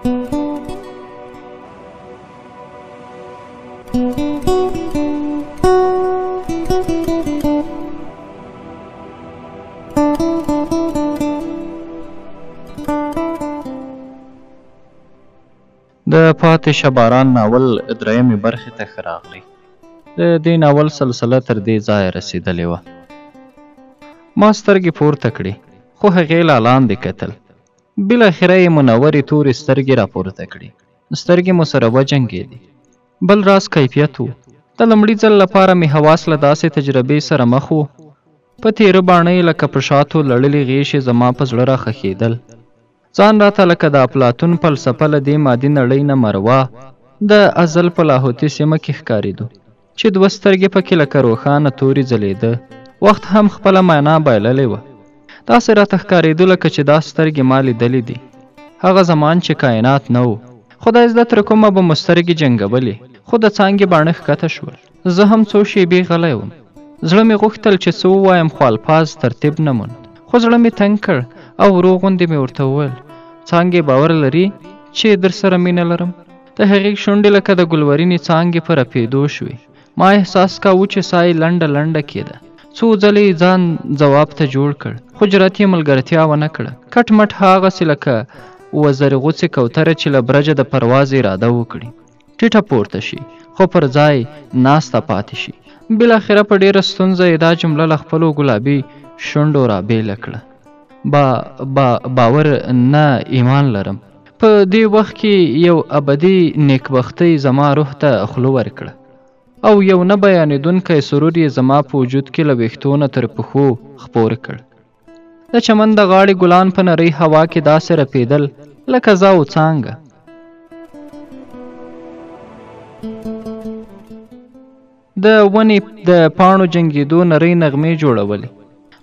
د پاتې شه باران ناول درېیمې برخې ته ښه راغلی. د دې ناول سلسله تر دې ځایه رسېدلې وه. ما سترګې پورته کړې خو هغې لا لاندې کتل. بالاخره یې منورې تورې سترګې راپورته کړې. سترګې مو سره وجنګېدې. بل راز کیفیت و. د لومړي ځل لپاره مې حواس له داسې تجربې سره مخ و. په تېره باڼه یې لکه په شاتو لړلې غیشې زما په زړه راخښېدل. ځان راته لکه د افلاطون فلسفه له دې مادي نړۍ نه مروا د ازل په لاهوتي سیمه کې ښکارېدو چې دوه سترګې پکې لکه روښانه تورې ځلېده. وخت هم خپله معنا بایللې وه. داسې راته ښکارېدو لکه چې دا سترګې ما لیدلې دي. هغه زمان چې کائنات نه و. خدای زده تر کومه به مو سترګې جنګولې. خو د څانګې باڼه ښکته شول. زه هم څو شېبې غلی وم. زړه مې غوښتل چې څه ووایم خو الفاظ ترتیب نه موند. خو زړه مې تنګ کړ او ورو غوندې مې ورته وویل څانګې باور لري چې در سره مینه لرم؟ د هغې شونډې لکه د ګلورینې څانګې په رپېدو شوې. ما احساس کاوه چې ساه یې لنډه لنډه کېده. څو ځلې ځان ځواب ته جوړ کړ خو جرأت یې ملګرتیا ونه کړه. کټ مټ هغسې لکه وزرې غوڅې کوتره چې له برجه د پرواز اراده وکړي ټیټه پورته شي خو پر ځای ناسته پاتې شي. بالاخره په ډېره ستونزه یې دا جمله له خپلو ګلابي شونډو رابېله کړه. باور نه ایمان لرم. په دې وخت کې یو ابدي نیکبختۍ زما روح ته خوله ورکړه او یو نه بیانېدونکی سرور یې زما په وجود کې له ویښتو نه تر پښو خپور کړ. د چمن د غاړې ګلان په نرۍ هوا کې داسې رپېدل لکه زه او څانګه. د ونې د پاڼو جنګېدو نرۍ نغمې جوړولې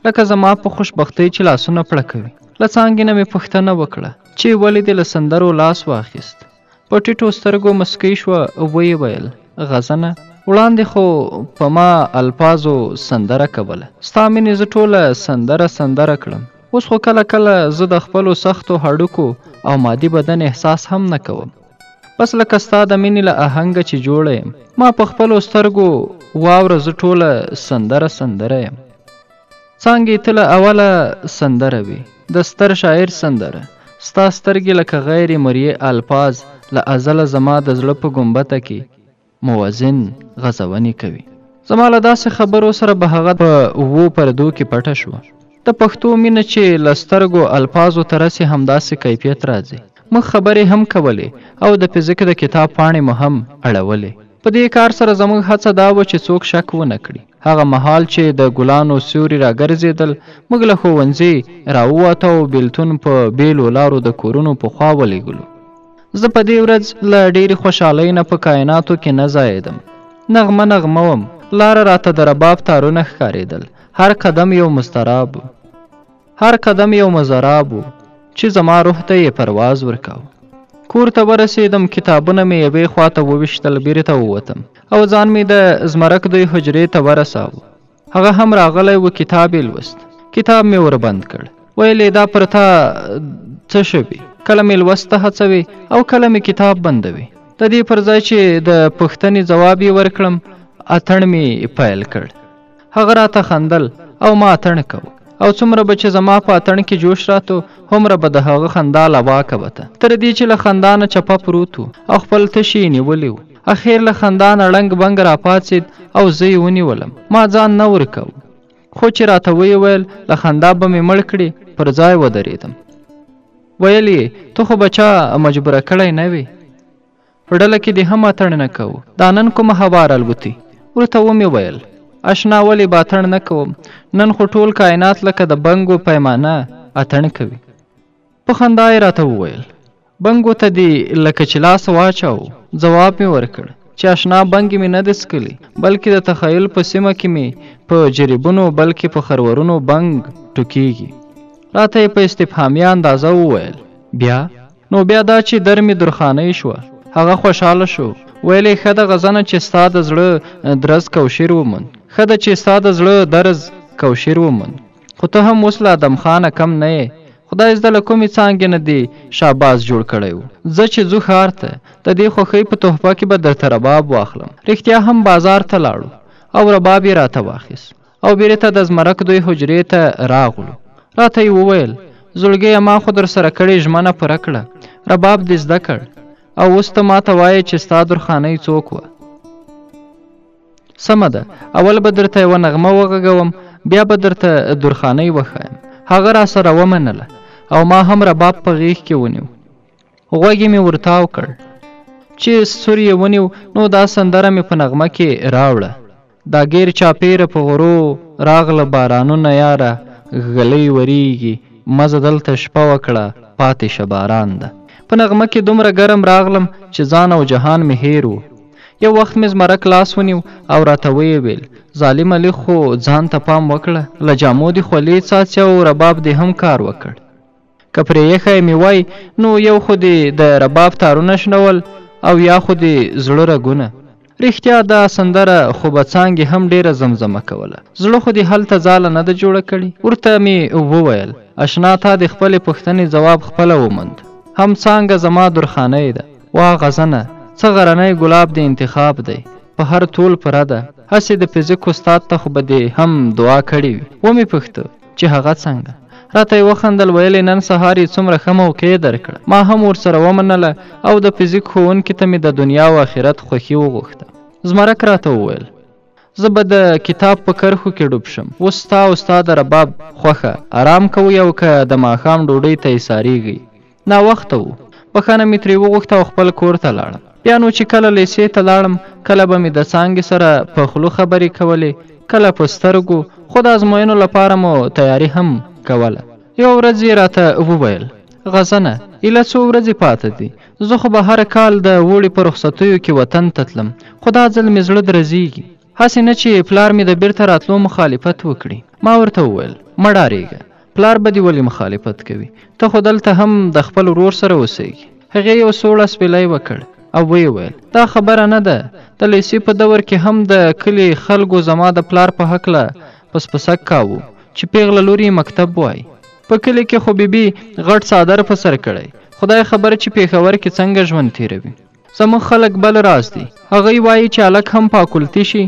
لکه زما په خوشبختۍ چې لاسونه پړکوي. له څانګې نه مې پوښتنه وکړه چې ولې دې له سندرو لاس واخیست. په ټیټو سترګو مسکۍ شوه. ویې ویل غزنه وړاندې خو په ما الفاظو سندره کوله. ستا مینې زه ټوله سندره کړم. اوس خو کله کله زه د خپلو سختو هډوکو او مادي بدن احساس هم نه کوم. بس لکه ستا د مینې له آهنګه چې جوړه یم. ما په خپلو سترګو واوره زه ټوله سندره یم. څانګې ته له اوله سندره وي د ستر شاعر سندره. ستا سترګې لکه غیر مرئي الفاظ له ازله زما د زړه په ګنبده کې موازن غزونې کوي. زما له داسې خبرو سره به هغه په اوو پردو کې پټه شوه. د پښتو مینه چې له سترګو الفاظو ته رسي همداسې کیفیت راځي. موږ خبرې هم کولې او د فزیک د کتاب پاڼې مو هم اړولې. په دې کار سره زموږ هڅه دا وه چې څوک شک ونه کړي. هغه مهال چې د ګلانو سیوري راګرځېدل موږ له ښوونځي راووتو او بیلتون په بیلو لارو د کورونو په خوا ولېږلو. زه په دې ورځ له ډېرې خوشحالۍ نه په کائناتو کې نه ځایېدم. نغمه وم. لاره راته د رباب تارونه ښکارېدل. هر قدم یو مضطراب و چې زما روح ته یې پرواز ورکاو. کور ته ورسېدم. کتابونه مې یوې خواته وویشتل. بیرته ووتم او ځان مې د زمرک دوی حجرې ته ورساوه. هغه هم راغلی و. کتاب یې لوست. کتاب مې وربند کړ. ویلې دا پر تا څه شوي؟ کله مې لوست ته هڅوي او کله مې کتاب بندوي. د دې پر ځای چې د پوښتنې ځواب یې ورکړم اتڼ مې پیل کړ. هغه راته خندل او ما اتڼ کو. او څومره به چې زما په اتڼ کې جوش راتو هومره به د هغه خندا لواکه وته. تر دې چې له خندا نه چپه پروت و او خپل تشي نیولی و. اخیر له خندا نه ړنګ بنګ راپاڅېد او زه یې ونیولم. ما ځان نه ورکو خو چې راته ویې ویل له خندا به مې مړ کړي پر ځای ودرېدم. ویل یې ته خو بچا مجبوره کړی نه وې. په ډله کې دې هم اتڼ نه کوو. دا نن کومه هوار الوتي؟ ورته ومې ویل اشنا ولې به اتڼ نه کوم؟ نن خو ټول کائنات لکه د بنګو پیمانه اتڼ کوي. په خندا یې راته وویل بنګو ته دې لکه چې لاس واچاو. ځواب مې ورکړ چې اشنا بنګې مې نه دي څکلي بلکې د تخیل په سیمه کې مې په جریبونو بلکې په خرورونو بنګ ټوکېږي. راته یې په استفهامي اندازه وویل بیا؟ نو بیا دا چې در مې درخانۍ شوه. هغه خوشحاله شو. ویلې ښه ده غزنه چې ستا د زړه درز کوشیر وموند. ښه ده چې ستا د زړه درز کوشیر وموند. خو ته هم اوس له ادم خانه کم نه یې. خدای زده له کومې څانګې نه دې شاباس جوړ کړی و. زه چې ځو ښار ته د دې خوښۍ په تحفه کې به درته رباب واخلم. رښتیا هم بازار ته لاړو او رباب یې راته واخیست او بیرته د زمرک دوی حجرې ته راغلو. راته یې وویل زړګیه ما خو در سره کړې ژمنه پوره کړه، رباب دې زده کړ او اوس ته ماته وایې چې ستا درخانۍ څوک وه. سمه ده، اول به درته یوه نغمه وغږوم، بیا به درته درخانۍ وښایم. هغه را سره ومنله او ما هم رباب په غیږ کې ونیو. غوږ یې مې ورتاو کړ چې سور یې ونیو نو دا سندره مې په نغمه کې راوړه. دا ګیر چاپیره په غرو راغله بارانونه یاره، غلی وریږي مزه دلته شپه وکړه پاتې شه باران ده. په نغمه کې دومره ګرم راغلم چې ځان او جهان مې هیر و. یو وخت مې زمرک لاس ونیو او راته ویې ویل ظالمه لږ خو ځان ته پام وکړه، له جامو دې خولې څاڅي او رباب دې هم کار وکړ. که پرې ایښی مې وای نو یو خو دې د رباب تارونه شنول او یا خو دې زړه رګونه. رښتیا دا سندره خو به څانګې هم ډېره زمزمه کوله. زړه خو دې هلته ځاله نه ده جوړه کړې. ورته مې وویل اشنا تا د خپلې پوښتنې ځواب خپله وموند. هم څانګه زما درخانۍ ده. وا غزنه څه غرنی ګلاب د انتخاب دی، په هر طول پره ده. هسې د فزیک استاد ته خو به دې هم دعا کړې وي. ومې پوښته چې هغه څنګه؟ راته یې وخندل ویلې نن سهار یې څومره ښه موقع درکړه. ما هم ورسره ومنله او د فزیک ښوونکي ته مې د دنیا او آخرت خوښي وغوښته. زمرک راته وویل زه به د کتاب په کرښو کې ډوب شم. اوس ستا او ستا د رباب خوښه آرام کوئ او که د ماښام ډوډۍ ته ایسارېږئ. ناوخته و. بخښنه مې ترې وغوښته او خپل کور ته لاړم. بیا نو چې کله لیسې ته لاړم کله به مې د څانګې سره په خولو خبرې کولې، کله په سترګو، خو د ازموینو لپاره مو تیاري هم کوله. یو ورځ یې راته وویل غزنه ایله څو ورځې پاته دي، زه خو به هر کال د اوړي په رخصتیو کې وطن ته تلم، خو دا ځل مې زړه درزیږي. هسې نه چې پلار مې د بیرته راتلو مخالفت وکړي. ما ورته وویل مه ډارېږه، پلار به دې ولې مخالفت کوي؟ ته خو دلته هم د خپل ورور سره اوسېږي. هغې یو سوړ اسپیلی وکړ او ویې ویل دا خبره نه ده. د لیسې په دور کې هم د کلي خلکو زما د پلار په هکله پسپسک کاوه چې پیغله لور یې مکتب وایي. په کلي کې خو بیبي غټ څادر په سر کړی. خدای خبر چې پېښور کې څنګه ژوند تېروي. زموږ خلک بل راز دي. هغوی وایي چې هلک هم فاکولتي شي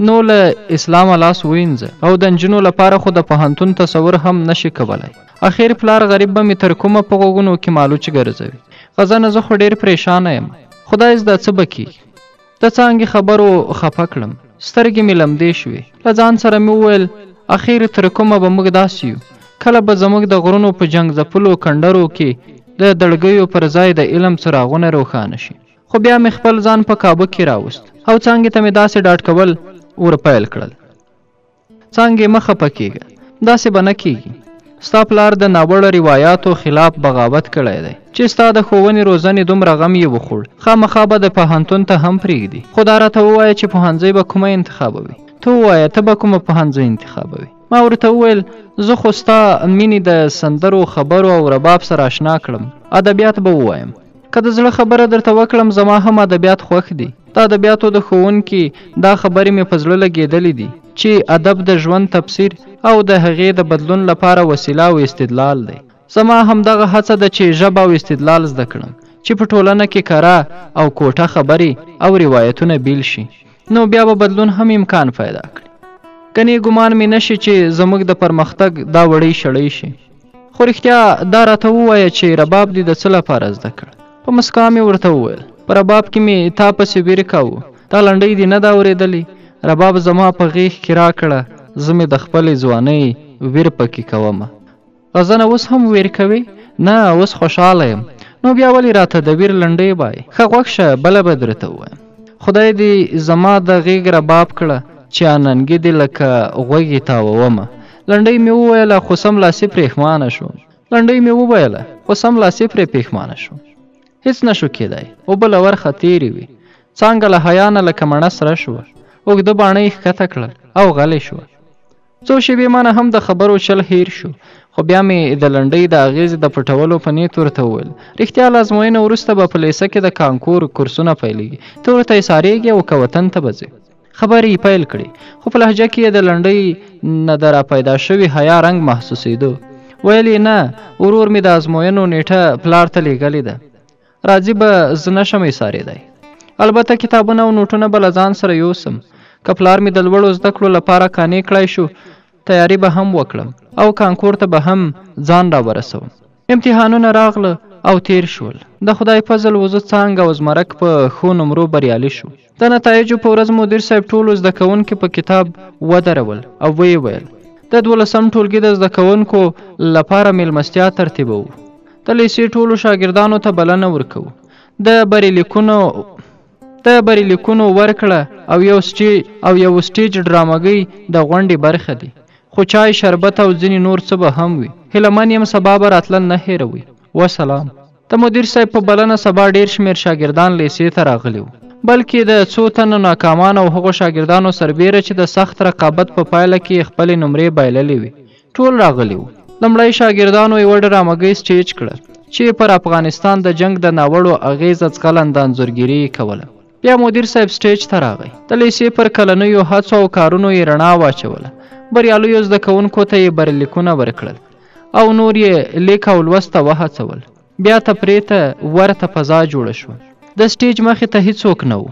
نو له اسلامه لاس ووینځه او د نجونو لپاره خو د پوهنتون تصور هم نشي کولی. اخر پلار غریب به مې تر کومه په غوږونو کې مالوچ ګرځوي. غزنه زه خو ډېر پریشانه یم. خدای زده څه به کېږي. د څانګې خبرو خفه کړم. سترګې مې لمدې شوې. له ځان سره مې وویل اخر تر کومه به موږ داسې یو. کله به زموږ د غرونو په جنګ ځپلو کنډرو کې د دړګیو پر ځای د علم څراغونه روښانه شي. خو بیا مې خپل ځان په کابو کې راوست او څانګې ته مې داسې ډاډ کول ورپیل کړل. څانګې مه خفه کېږه، داسې به نه کېږي. ستا پلار د ناوړه روایاتو خلاف بغاوت کړی دی چې ستا د ښوونې روزنې دومره غم یې وخوړ. خامخا به د پوهنتون ته هم پرېږدي. خو دا راته ووایه چې پوهنځی به کومه انتخابوي. ته ووایه ته به کومه پوهنځی انتخابوي. ما ورته وویل زه خو ستا مینې د سندرو خبرو او رباب سره اشنا کړم. ادبیات به ووایم. که د زړه خبره درته وکړم زما هم ادبیات خوښ دي. د ادبیاتو د ښوونکي دا خبرې مې په زړه لګېدلې دي چې ادب د ژوند تفسیر او د هغې د بدلون لپاره وسیله او استدلال دی. زما همدغه هڅه ده چې ژبه او استدلال زده کړم چې په ټولنه کې کره او کوټه خبرې او روایتونه بیل شي. نو بیا به بدلون هم امکان پیدا کړي. کنې ګمان مې نشي چې زموږ د پرمختګ دا وړۍ شړۍ شي. خو رښتیا دا راته ووایه چې رباب دې د څه لپاره زده کړ؟ په مسکا مې ورته وویل په رباب کې مې تا پسې ویر کاوه. دا لنډۍ دې نه ده اورېدلې؟ رباب زما په غیږ کې راکړه، زه مې د خپلې ځوانۍ ویر پکې کومه. غزنه اوس هم ویر کوې؟ نه اوس خوشحاله یم. نو بیا ولې راته د ویر لنډۍ وایې؟ ښه غوږ شه بله به درته ووایم. خدای دې زما د غیږ رباب کړه چې اننګې دې لکه غوږې تاوومه. لنډۍ مې وویله خو سملاسي پرېښمانه شوم. لنډۍ مې وویله خو سملاسي پرې پېښمانه شوم. هیڅ نشو کېدی. اوبه له ورخه تېرې وې. څانګه له حیا نه لکه مڼه سره شوه. اوږده باڼه یې ښکته کړل او غلې شوه. څو شېبې مانه هم د خبرو چل هیر شو. خو بیا مې د لنډۍ د اغېزې د پټولو په نیت ورته وویل رښتیا له ازموینې وروسته به په لیسه کې د کانکور کورسونه پیلېږي. ته ورته ایسارېږې او که وطن ته به ځې. خبرې یې پیل کړې خو په لهجه کې یې د لنډۍ نه د راپیدا شوي حیا رنګ محسوسېدو. ویل یې نه، ورور مې د ازموینو نیټه پلار ته لیږلې ده، راځي به زه نشم ایسارېدی. البته کتابونه او نوټونه به له ځان سره یوسم. که پلار مې د لوړو زده کړو لپاره قانع کړی شو، تیاری به هم وکړم او کانکور ته به هم ځان را ورسوم. امتحانونه راغله او تیر شول. د خدای فضل وزه څانګه او زمرک په ښو نمرو بریالي شو. د نتایجو په ورځ مدیر صاحب ټولو زده کوونکي په کتاب ودرول او ویې ویل د 12 ټولګي د زده کوونکو لپاره میلمستیا ترتیبوو. د لیسې ټولو شاګردانو ته بلنه ورکوو. د بریلیکونو ورکړه او یو سټیج ډرامګۍ د غونډې برخه دي. خو چای، شربت او ځینې نور څه به هم وي. هیلهمن یم سبا به راتلل نه هیروئ. وسلام. د مدیر صاحب په بلنه سبا ډیر شمېر شاګردان لیسې ته راغلي وو، بلکې د څو تنو ناکامان او هغو شاګردانو سربیره چې د سخت رقابت په پایله کې خپلې نمرې بایللې وي ټول راغلي وو. لومړی شاګردانو یوه ډرامګۍ سټیج کړه چې پر افغانستان د جنگ د ناوړو اغیزه ځغلنده انځورګري یې کوله. بیا مدیر صاحب سټیج ته راغی. د لیسې پر کلنیو هڅو او کارونو یې رڼا واچوله. بریالیو زده کوونکو ته یې بریلیکونه ورکړل او نور یې لیک او لوست ته وهڅول. بیا تفریح ته ورته فضا جوړه شوه. د سټیج مخې ته هیڅوک نه و.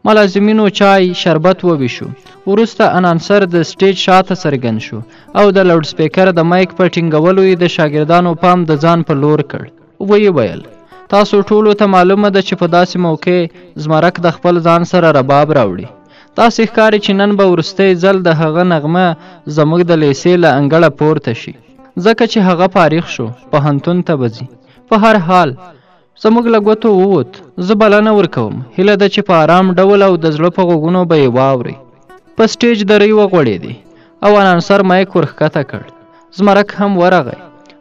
ملازمینو چای، شربت وویشو. وروسته انانسر د سټیج شاته څرګند شو او د لاوډ سپیکر د مایک په ټینګولو یې د شاګردانو پام د ځان په لور کړ. ویې ویل تاسو ټولو ته معلومه ده چې په داسې موقع زمرک د خپل ځان سره رباب راوړي. داسې ښکاري چې نن به وروستی ځل د هغه نغمه زموږ د لیسې له انګړه پورته شي، ځکه چې هغه فارغ شو، پوهنتون ته به ځي. په هر حال زموږ له ګوتو ووت. زه بلنه ورکوم. هیله ده چې په آرام ډول او د زړه په غوږونو به یې واورئ. په سټیج درې وغوړېدې او انانسر مایک ورښکته کړ. زمرک هم ورغی.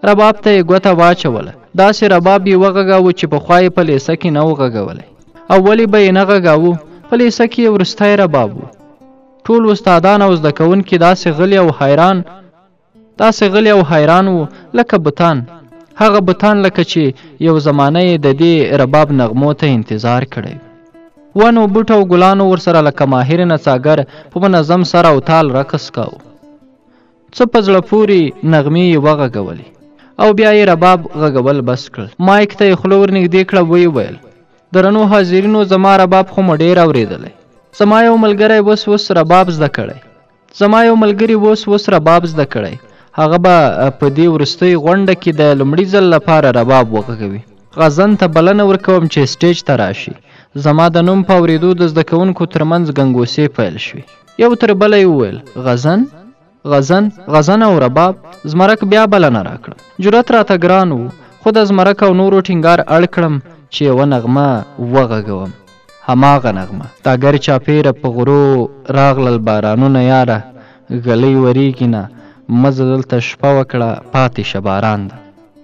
رباب ته یې ګوته واچوله. داسې رباب یې وغږاوه چې پخوا یې په لیسه کې نه و غږولی. او ولې به یې نه غږاوه؟ په لیسه کې یې وروستی رباب و. ټول استادان او زده کوونکي داسې غلي او حیران وو لکه بوتان. هغه بوتان لکه چې یو زمانه یې د دې رباب نغمو ته انتظار کړی. ونو، بوټو او ګلانو ورسره لکه ماهر نڅاګر په منظم سر او تال رقص کاوه. څه په زړه پورې نغمې یې وغږولې او بیا یې رباب غږول بس کړل. مایک ته یې خوله ورنږدې کړه. ویې ویل درنو حاضرینو، زما رباب خو مو ډېر اورېدلی. زما یو ملګری اوس رباب زده کړی. هغه به په دې وروستۍ غونډه کې د لومړي ځل لپاره رباب وغږوي. غزن ته بلنه ورکوم چې سټیج ته راشي. زما د نوم په اورېدو د زده کوونکو ترمنځ ګنګوسې پیل شوې. یو تر بله یې وویل غزن او رباب. زمرک بیا بلنه راکړه. جرأت راته ګران و، خو د زمرک او نورو ټینګار اړ کړم چې یوه نغمه وغږوم. هماغه نغمه د اګر چاپېره په غرو راغلل بارانونه یاره، ګلۍ وریږي نه، مزه دلته شپه وکړه، پاتې شه باران ده.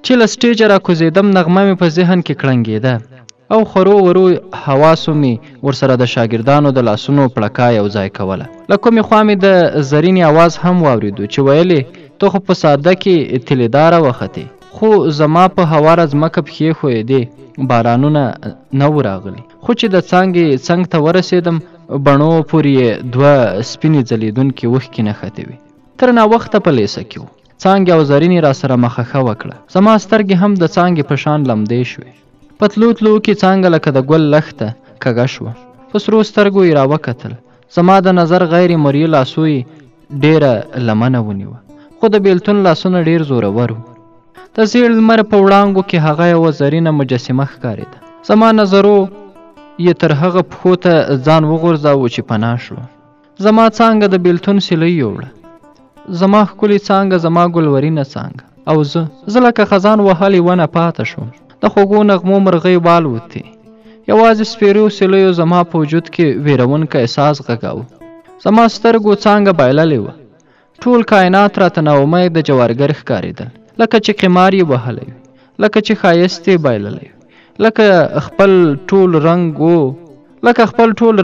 چې له سټیجه راکوزېدم نغمه مې په ذهن کې کړنګېده او خرو ورو حواسو مې ورسره د شاګردانو د لاسونو پړکا یو ځای کوله. له کومې خوا مې د زرینې اواز هم واورېدو چې ویلې ته خو په ساده کې تلیداره وختې، خو زما په هواره ځمکه پښې ښویېدې، بارانونه نه و راغلي. خو چې د څانګې څنګ ته ورسېدم بڼو پورې یې 2 سپینې ځلېدونکې اوښکې نښتې وې. تر ناوخته په لیسه کې و. څانګې او زرینې را سره مخه وکړه. زما سترګې هم د څانګې په شان لمدې شوې. په تلو کې څانګه لکه د ګل لښته کږه شوه. په سرو سترګو یې راوکتل. زما د نظر غیر مرئي لاسو یې ډېره لمنه ونیوه، خو د بیلتون لاسونه ډېر زورور وو. د زیړ لمر په وړانګو کې هغه یوه زرینه مجسمه ښکارېده. زما نظرو یې تر هغه پښو ته ځان وغورځاوه چې پناه شو. زما څانګه د بیلتون سیلۍ یوړه. زما ښکلې څانګه، زما ګلورینه څانګه. او زه لکه خزان وهلې ونه پاته شوم. د خوږو نغمو مرغۍ والوتې. یوازې سپیرو سیلیو زما په وجود کې ویرونکی احساس غږاوه. زما سترګو څانګه بایللې وه. ټول کائنات راته ناامید د جوارګر ښکارېدل، لکه چې قمار یې وهلی وي، لکه چې ښایست یې بایللی وي، لکه خپل ټول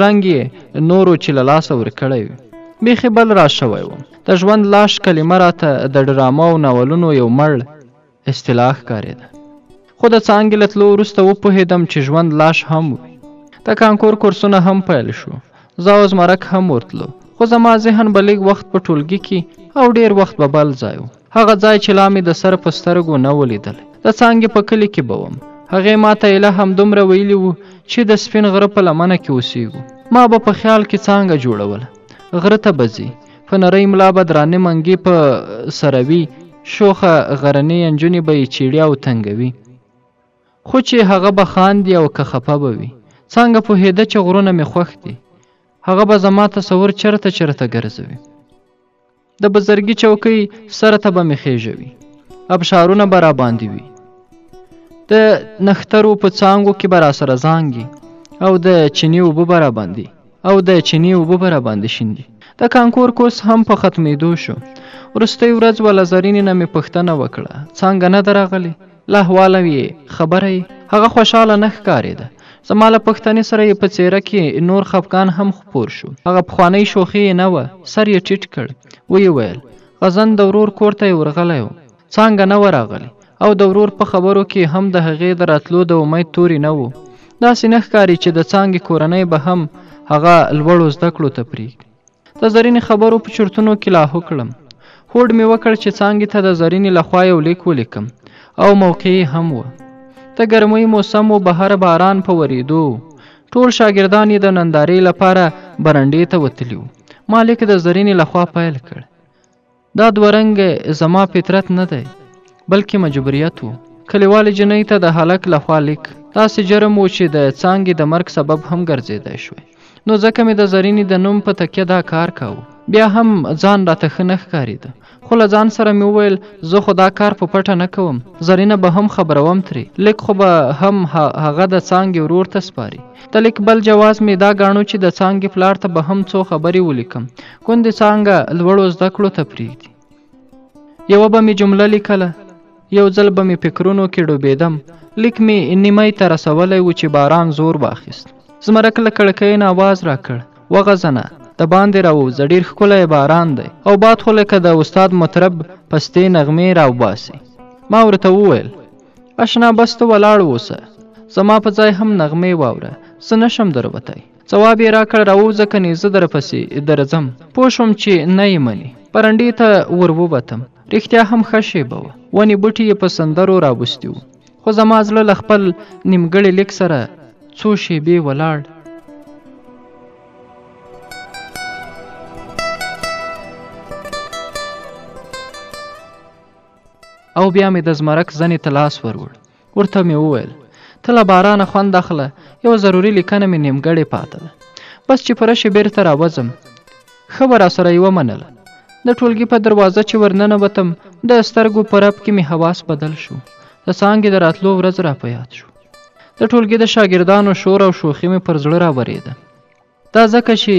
رنګ یې نورو چې له لاسه ورکړی وي. بیخي بل را شوی وم. د ژوند لاش کلمه راته د ډرامو او ناولونو یو مړ اصطلاح ښکارېده. خو د څانګې له تلو وروسته وپوهېدم چې ژوند لاش هم وي. د کانکور کورسونه هم پیل شو. زه او زمرک هم ورتلو، خو زما ذهن به لږ وخت په ټولګي کې او ډېر وخت به بل ځای و. هغه ځای چې لا مې د سر په سترګو نه ولیدل. د څانګې په کلي کې به وم. هغې ما ته ایله همدومره ویلي وو چې د سپین غره په لمنه کې اوسېږو. ما به په خیال کې څانګه جوړوله. غره ته به ځي، په نرۍ ملا به درانې منګې په سروي، شوخه غرنۍ نجونې به یې چیړي او تنګوي. خو چې هغه به خاندي او که خفه به وي. څانګه پوهېده چې غرونه مې خوښ دي. هغه به زما تصور چرته ګرځوي. د بزرګي چوکۍ سره ته به مې خېژوي. ابشارونه به راباندې وي. د نښترو په څانګو کې به راسره زانګي او د چیني اوبه به راباندې شیندي. د کانکور کورس هم په ختمېدو شو. وروستۍ ورځ وله زرینې نه مې پوښتنه وکړه: څانګه نه ده راغلې؟ له احواله یې خبره یې؟ هغه خوشحاله نه ښکارېده. زما له پوښتنې سره یې په څېره کې نور خفګان هم خپور شو. هغه پخوانۍ شوخي یې نه وه. سر یې ټیټ کړ. ویې ویل: غزن د ورور کور ته یې ورغلی و. څانګه نه وه راغلې او د ورور په خبرو کې هم د هغې د راتلو د امید توري نه وو. داسې نه ښکاري چې د څانګې کورنۍ به هم هغه لوړو زده کړو ته پرېږدي. د زرینې خبرو په چرتونو کې لاهو کړم. هوډ مې وکړ چې څانګې ته د زرینې لخوا یو لیک ولیکم او موقع هم وه. د ګرمۍ موسم و، بهر باران په ورېدو. ټول شاګردان یې د نندارې لپاره برنډې ته وتلي وو. ما لیک د زرینې لخوا پیل کړ. دا دوه رنګه زما فطرت نه دی بلکې مجبوریت و. کلیوالې جنۍ ته د هلک لخوا لیک. داسې جرم و چې د څانګې د مرګ سبب هم ګرځېدی شوی. نو ځکه مې د زرینې د نوم په تکیه دا کار کاوه. بیا هم ځان راته ښه نه ښکارېده. خو له ځان سره مې وویل زه خو دا کار په پټه نه کوم. زرینه به هم خبروم ترې. لیک خو به هم هغه د څانګې ورور ته سپاري. د لیک بل جواز مې دا ګاڼو چې د څانګې پلار ته به هم څو خبرې ولیکم. ګوندې څانګه لوړو زده کړو ته پرېږدي. یوه به مې جمله لیکله. یو ځل به مې فکرونو کې ډوبېدم. لیک مې نیمۍ ته رسولی و چې باران زور واخیست. زمرک له کړکۍ نه آواز راکړ: وغځنه، د باندې راووځه، ډېر ښکلی باران دی. او باد خو لکه د استاد مطرب پستې نغمې راوباسي. ما ورته وویل: اشنا بس ته ولاړ اوسه، زما په ځای هم نغمې واوره، زه نشم دروتی. ځواب یې راکړ: راووځه کنې زه درپسې درځم. پوه شوم چې نه یې مني. برنډې ته ور ووتم. رښتیا هم ښه شېبه وه. ونې بوټي یې په سندرو راوستي وو. خو زما زړه له خپل نیمګړي لیک سره څو شېبې ولاړ. او بیا مې د زمرک زنې ته لاس وروړ. ورته مې وویل: ته له بارانه خوند اخله، یو ضروري لیکنه مې نیمګړې پاته ده. بس چې پوره شي بیرته راوځم. ښه به راسره یې ومنله. د ټولګي په دروازه چې ورننوتم د سترګو په رپ کې مې حواس بدل شو. د څانګې د راتلو ورځ را په یاد شو. د ټولګي د شاګردانو شور او شوخي مې پر زړه راورېده. دا ځکه چې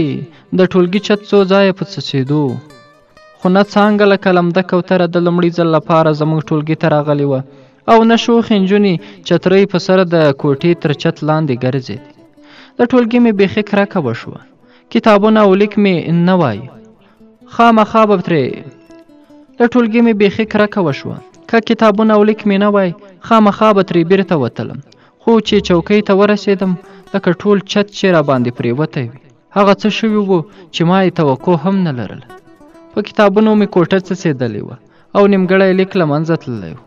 د ټولګي چت څو ځایه په څڅېدو. خو نه څانګه لکه لمده کوتره د لومړي ځل لپاره زموږ ټولګي ته راغلې وه او نه شوخې نجونې چترۍ په سر د کوټې تر چت لاندې ګرځېدې. د ټولګي مې بیخي کرکه وشوه. کتابونه او لیک مې نه وای. خامخا به ترې د ټولګي مې بیخي کرکه وشوه. که کتابونه او لیک مې نه وای خامخا به ترې بیرته وتلم. خو چې چوکۍ ته ورسېدم لکه ټول چت چې راباندې پرېوتی وي. هغه څه شوي وو چې ما یې توقع هم نه لرله. په کتابونو مې کوټه څڅېدلې وه او نیمګړی لیک له منځه تللی و.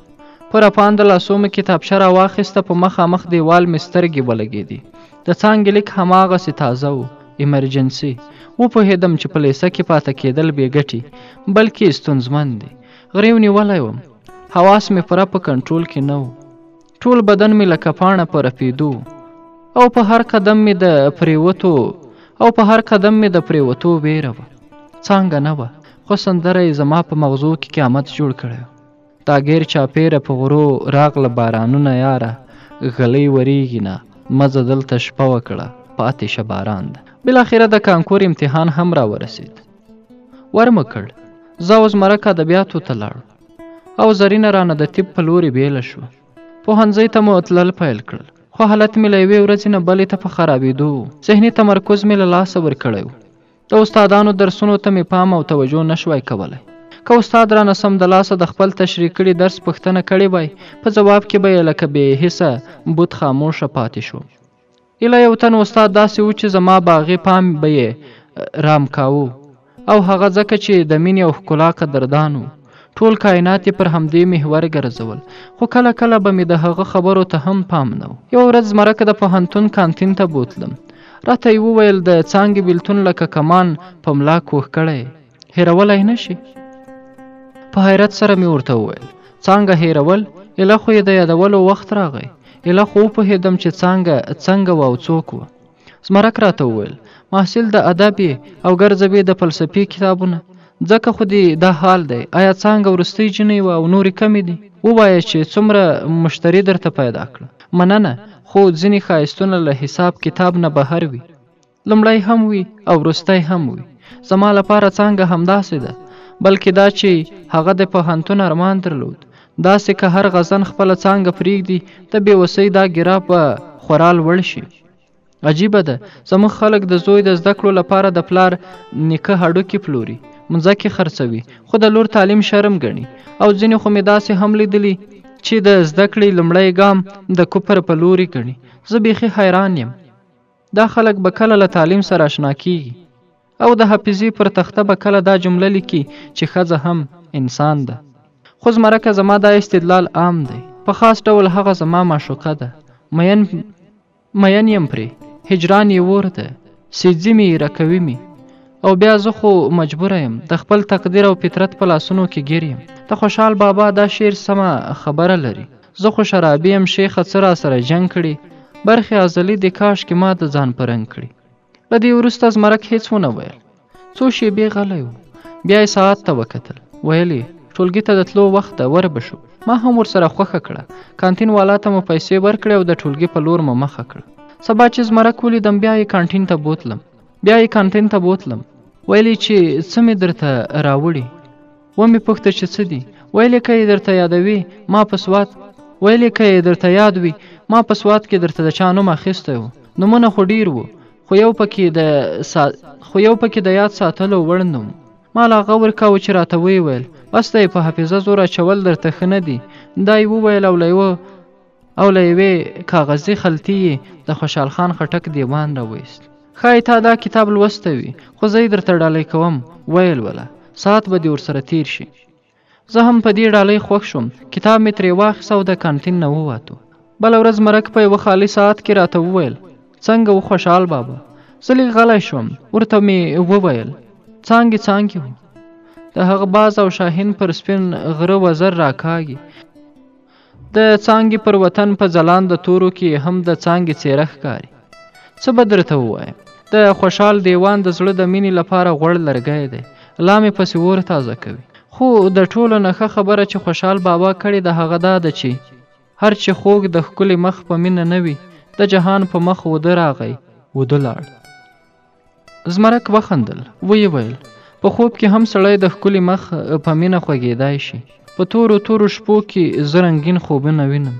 په رپانده لاسو مې کتابچه راواخیسته. په مخامخ دیوال مې سترګې ولګېدې. د څانګې لیک هماغسې تازه و. ایمرجنسي. وپوهېدم چې په لیسه کې پاته کېدل بې ګټې بلکې ستونزمن دي. غریو نیولی وم. حواس مې پوره په کنټرول کې نه و. ټول بدن مې لکه پاڼه په رپېدو او په هر قدم مې د پرېوتو ویره وه. څانګه نه وه، خو سندره یې زما په مغزو کې قیامت جوړ کړی و. دا غیر چاپېره په غرو راغله بارانونه یاره، غلی وریږي نه، مزه دلته شپه وکړه، پاتې شه باران ده. بالاخره د کانکور امتحان هم را ورسید. ورمکړ. زه او زمرک ادبیاتو ته لاړو او زرینه رانه د طب په لورې بیله شوه. پوهنځۍ ته مو تلل پیل کړل. خو حالت مې له یوې ورځې نه بلې ته په خرابېدو و. ذهني تمرکز مې له لاسه ورکړی و. د استادانو درسونو ته مې پام او توجه نشوای کولی. که استاد رانه سم د لاسه د خپل تشریح کړي درس پوښتنه کړې وای په ځواب کې به یې لکه بې حسه بوت خاموشه پاتې شو. ایله یو تن استاد داسې و چې زما باغې پام به یې رام کاوه او هغه ځکه چې د مینې او ښکلا قدردان و. ټول کائنات یې پر همدې محور ګرځول، خو کله کله به مې د هغه خبرو ته هم پام نه و. یو ورځ زمرک د پوهنتون کانتین ته بوتلم. راته یې وویل د څانګې بیلتون لکه کمان په ملا کوږ کړی، هېرولی نه شي. په حیرت سره مې ورته وویل څانګه هېرول؟ ایله خو یې د یادولو وخت راغی. ایله خو وپوهېدم چې څنګه وه او څوک وه. زمرک راته وویل محصل د ادب او ګرځبې د فلسفې کتابونه، ځکه خو دې دا حال دی. آیا څانګه وروستۍ جنۍ وه او نورې کمې دي؟ ووایه چې څومره مشتري درته پیدا کړه. مننه، خو ځینې ښایستونه له حساب کتاب نه بهر وي، لومړی هم وي او وروستی هم وي. زما لپاره څانګه همداسې ده، بلکې دا چې هغه د پوهنتون ارمان درلود، داسې که هر غزن خپله څانګه پرېږدي د بېوسۍ دا ګراف به خورا لوړ شي. عجیبه ده، زموږ خلک د زوی د زده کړو لپاره د پلار نیکه هډوکي پلوري، مځکې خرڅوي، خو د لور تعلیم شرم ګڼي. او ځینې خو مې داسې هم لیدلي چې د زده کړې لومړی ګام د کفر په لوري ګڼي. زه بیخي حیران یم. دا خلک به کله له تعلیم سره اشنا کیږي او د حافظې پر تخته به کله دا جمله لیکي چې ښځه هم انسان ده. خو زمرکه زما دا استدلال عام دی. په خاص ډول هغه زما معشوقه ده، مین یم پرې، هجران یې اور ده، سیځي مې رکوي مې، او بیا زه خو مجبوره یم د خپل تقدیر او فطرت په لاسونو کې ګیر یم. د خوشحال بابا دا شعر سمه خبره لري: زه خو شرابي یم شیخه څه را سره جنګ کړي، برخې ازلي د کاش کې ما د ځان په رنګ کړي. له دې وروسته زمرک هیڅ ونه ویل. څو شېبې غلی و. بیا یې ساعت ته وکتل. ویل یې ټولګي ته د تلو وخت ده، وربه شو. ما هم ورسره خوښه کړه. کانتین والا ته مو پیسې ورکړې او د ټولګي په لور مو مخه کړه. سبا چې زمرک ولیدم بیا یې کانتین ته بوتلم. ویلې چې څه مې درته راوړي؟ ومې پوښته چې څه دي؟ ویلې که یې درته یادوي ما په سوات یاد وي ما په سوات کې درته د چا نوم اخیستی و. نومونه خو ډیر وو، خو یو پکې د یاد ساتلو وړ نوم. ما لا هغه ورکاوه چې راته ویې ویل بس دی په حافظه زور اچول درته ښه نه دي. دا یې وویل او له یوې کاغذي خلطې یې د خوشحال خان خټک دیوان راویست. ښایي تا دا کتاب لوستی وي، خو زه یې درته ډالۍ کوم. ویل وله ساعت به دې ورسره تیر شي. زه هم په دې ډالۍ خوښ شوم. کتاب مې ترې واخیست او د کانتین نه ووتو. بله ورځ مرک په یوه خالي ساعت کې راته وویل څنګه و خوشحال بابا؟ زه لږ غلی شوم. ورته مې وویل څانګې وو. د هغه باز او شاهین پر سپین غره وزر راکاږي. د څانګې پر وطن په ځلانده تورو کې هم د څانګې څېره ښکاري. څه به درته ووایم؟ د خوشحال دیوان د زړه د مینې لپاره غوړ لرګی دی، لا مې پسې اور تازه کوي. خو د ټولو نه ښه خبره چې خوشحال بابا کړې د هغه دا ده چې هر چې خوږ د ښکلي مخ په مینه نه وي، د جهان په مخ وده راغی وده لاړ. زمرک وخندل. ویې ویل په خوب کې هم سړی د ښکلي مخ په مینه خوږېدای شي. په تورو شپو کې زه رنګین خوبونه وینم.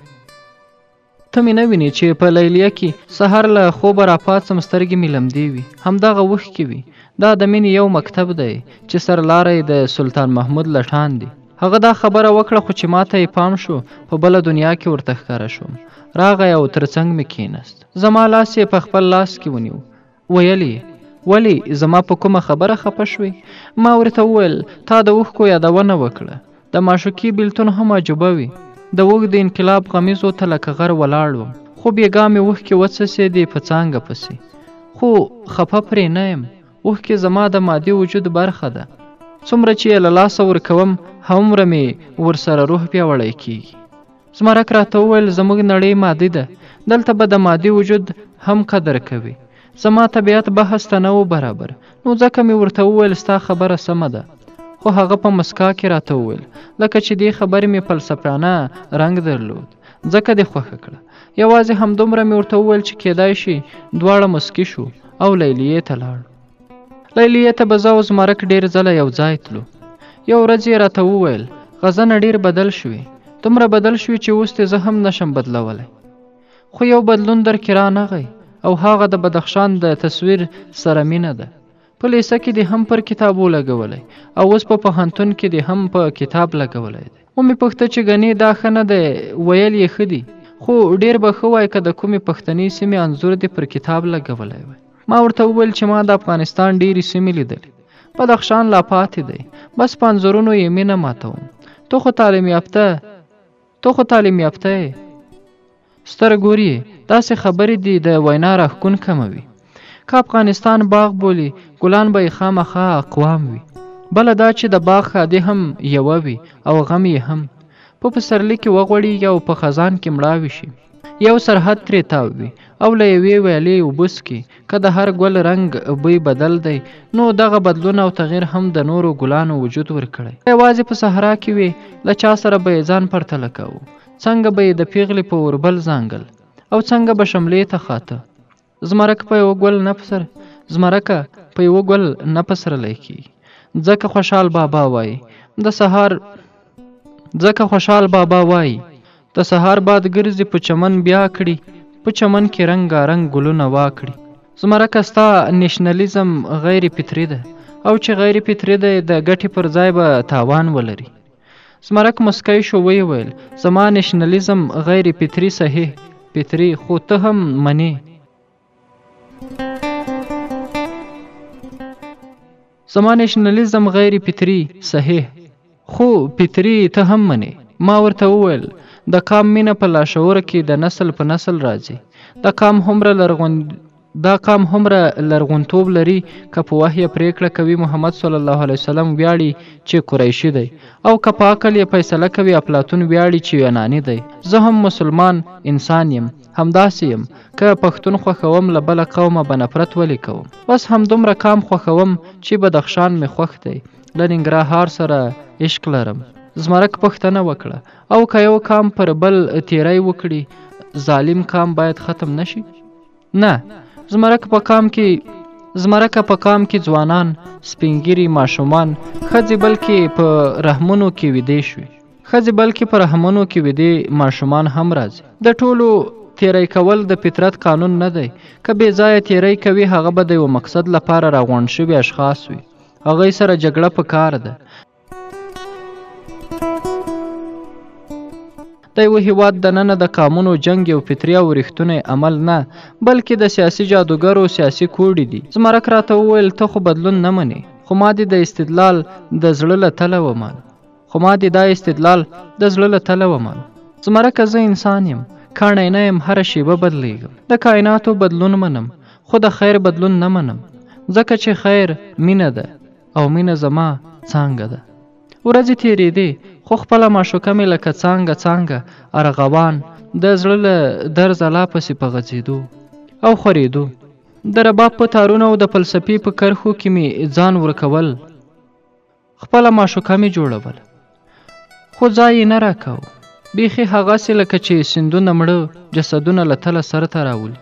ته مې نه وینې چې په لیلیه کې سهار له خوبه راپاڅم سترګې مې لمدې وي، همدغه اوښکې وي. دا د مینې یو مکتب دی چې سرلاری د سلطان محمود لټان دی. هغه دا خبره وکړه خو چې ما ته یې پام شو په بله دنیا کې ورته ښکاره شوم. راغی او تر څنګ مې کېناست. زما لاس یې په خپل لاس کې ونیو. ویل یې ولې زما په کومه خبره خفه شوې؟ ما ورته وویل تا د اوښکو یادونه وکړه. د معشوقي بیلتون هم عجوبه وي. د اوږد انقلاب غمیزو ته لکه غر ولاړ وم، خو بېګا مې اوښکې وڅڅېدې په څانګه پسې. خو خفه پرې نه یم. اوښکې زما د مادي وجود برخه ده. څومره چې یې له لاسه ورکوم هومره مې ورسره روح پیاوړی کېږي. زمرک راته وویل زموږ نړۍ مادي ده، دلته به د مادي وجود هم قدر کوي. زما طبیعت بحث ته نه و برابر، نو ځکه مې ورته وویل ستا خبره سمه ده. خو هغه په مسکا کې راته وویل لکه چې دې خبرې مې فلسفیانه رنګ درلود، ځکه دې خوښه کړه. یوازې همدومره مې ورته وویل چې کېدای شي دواړه مسکي شو او لیلیې ته لاړو. لیلیې ته به زه او زمرک ډېر ځله یو ځای تلو. یو ورځ یې راته وویل غزنه ډېر بدل شوې، دومره بدل شوې چې اوس دې زه هم نشم بدلولی. خو یو بدلون درکې رانغی او هغه د بدخشان د تصویر سره مینه ده. په لیسه کې دې هم پر کتاب ولګولی او اوس په پوهنتون کې دې هم په کتاب لګولی دی. ومې پوښته چې ګنې دا ښه نه دی؟ ویل یې ښه دي، خو ډېر به ښه وای که د کومې پښتنې سیمې انځور دې پر کتاب لګولی وای. ما ورته وویل چې ما د افغانستان ډېرې سیمې لیدلې، بدخشان لا پاتې دی، بس په انځورونو یې مینه ماتوم. تو خو تعلیم یافته یې. ستره ګوري داسې خبرې دي د وینا راښکون کموي. که افغانستان باغ بولي ګلان به یې خامخا اقوام وي. بله دا چې د باغ ښادي هم یوه وي او غم یې هم. په پسرلي کې وغوړېږي او په خزان کې مړاوي شي. یو سرحد ترې تاو وي او له یوې ویالې اوبه څښي. که د هر ګل رنګ بوی بدل دی نو دغه بدلون او تغییر هم د نورو ګلانو وجود ورکړی. یوازې په صحرا کې وي له چا سره به یې ځان پرتله کوو. څنګه به یې د پیغلې په اوربل زانګل او څنګه به شملې ته خاته. زمرک په یو ګل نه پسرلی کېږي. ځکه خوشحال بابا وایي د سهار باد ګرځي په چمن بیا کړي په چمن کې رنګارنګ ګلونه واکړي. زمرکه ستا نېشنلیزم غیر فطري ده او چې غیر فطري دی د ګټې پر ځای به تاوان ولري. زمرک مسکی شو ویې ویل زما نېشنلیزم غیر فطري صحیح فطري خو ته هم منې. زما نېشنلیزم غیر فطري صحیح خو فطري ته هم منې. ما ورته وویل د قام مینه په لاشعور کې د نسل په نسل راځي. دا قام هومره لرغونتوب لري که په وحی پریکړه کوي محمد صلی الله علیه وسلم ویاړي چې قریشي دی او که په عقل یې فیصله کوي افلاطون ویاړي چې یوناني دی. زه هم مسلمان انسان یم همداسې یم. که پښتون خوښوم له بله قومه به نفرت ولې کوم. بس همدومره قام خوښوم چې بدخشان مې خوښ دی. له ننګرهار سره عشق لرم. زمرک پوښتنه وکړه او که یو قام پر بل تیری وکړي ظالم قام باید ختم نشي؟ نه. زمرک په قام کې ځوانان سپینګیري ماشومان ښځې بلکې په رحمونو کې ویدې ماشومان هم راځي. د ټولو تیری کول د فطرت قانون نه دی. که بې ځایه تیری کوي هغه به د یو مقصد لپاره راغونډ شوي اشخاص وي. هغوی سره جګړه پکار ده. د یو هیواد دننه د قامونو جنګ یو فطري او رښتونی عمل نه بلکې د سیاسي جادوګرو سیاسي کوډې دي. زمرک راته وویل ته خو بدلون نه منې خو ما دې د استدلال د زړه له تله ومانه. زمرکه زه انسان یم کاڼی نه یم هره شیبه بدلیږم. د کائناتو بدلون منم خو د خیر بدلون نه منم ځکه چې خیر مینه ده او مینه زما څانګه ده. ورځې تیرېدې خو خپله معشوقه مې لکه څانګه ارغوان د زړه له درزه لا پسې په غځېدو او خورېدو. د رباب په تارونو او د فلسفې په کرښو کې مې ځان ورکول. خپله معشوقه مې جوړول خو ځای یې نه راکاو. بیخي هغسې لکه چې سیندونه مړه جسدونه له تله سر ته راولي.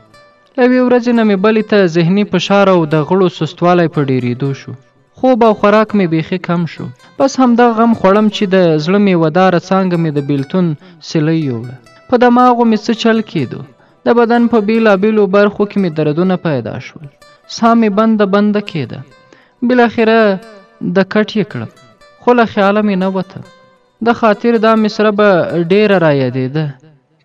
له یوې ورځې نه مې بلې ته ذهني فشار او د غړو سستوالی په ډېرېدو شو. خوب او خوراک مې بیخي کم شو. بس همدغه غم خوړم چې د زړه میوهداره څانګه مې د بیلتون سیلۍ یوړه. په دماغو مې څه چل کېدو. د بدن په بیلابیلو برخو کې مې دردونه پیدا شول. ساه مې بنده کېده. بالاخره د کټ یې کړم خو له خیاله مې نه وته. د خاطر دا مصره به ډېره رایادېده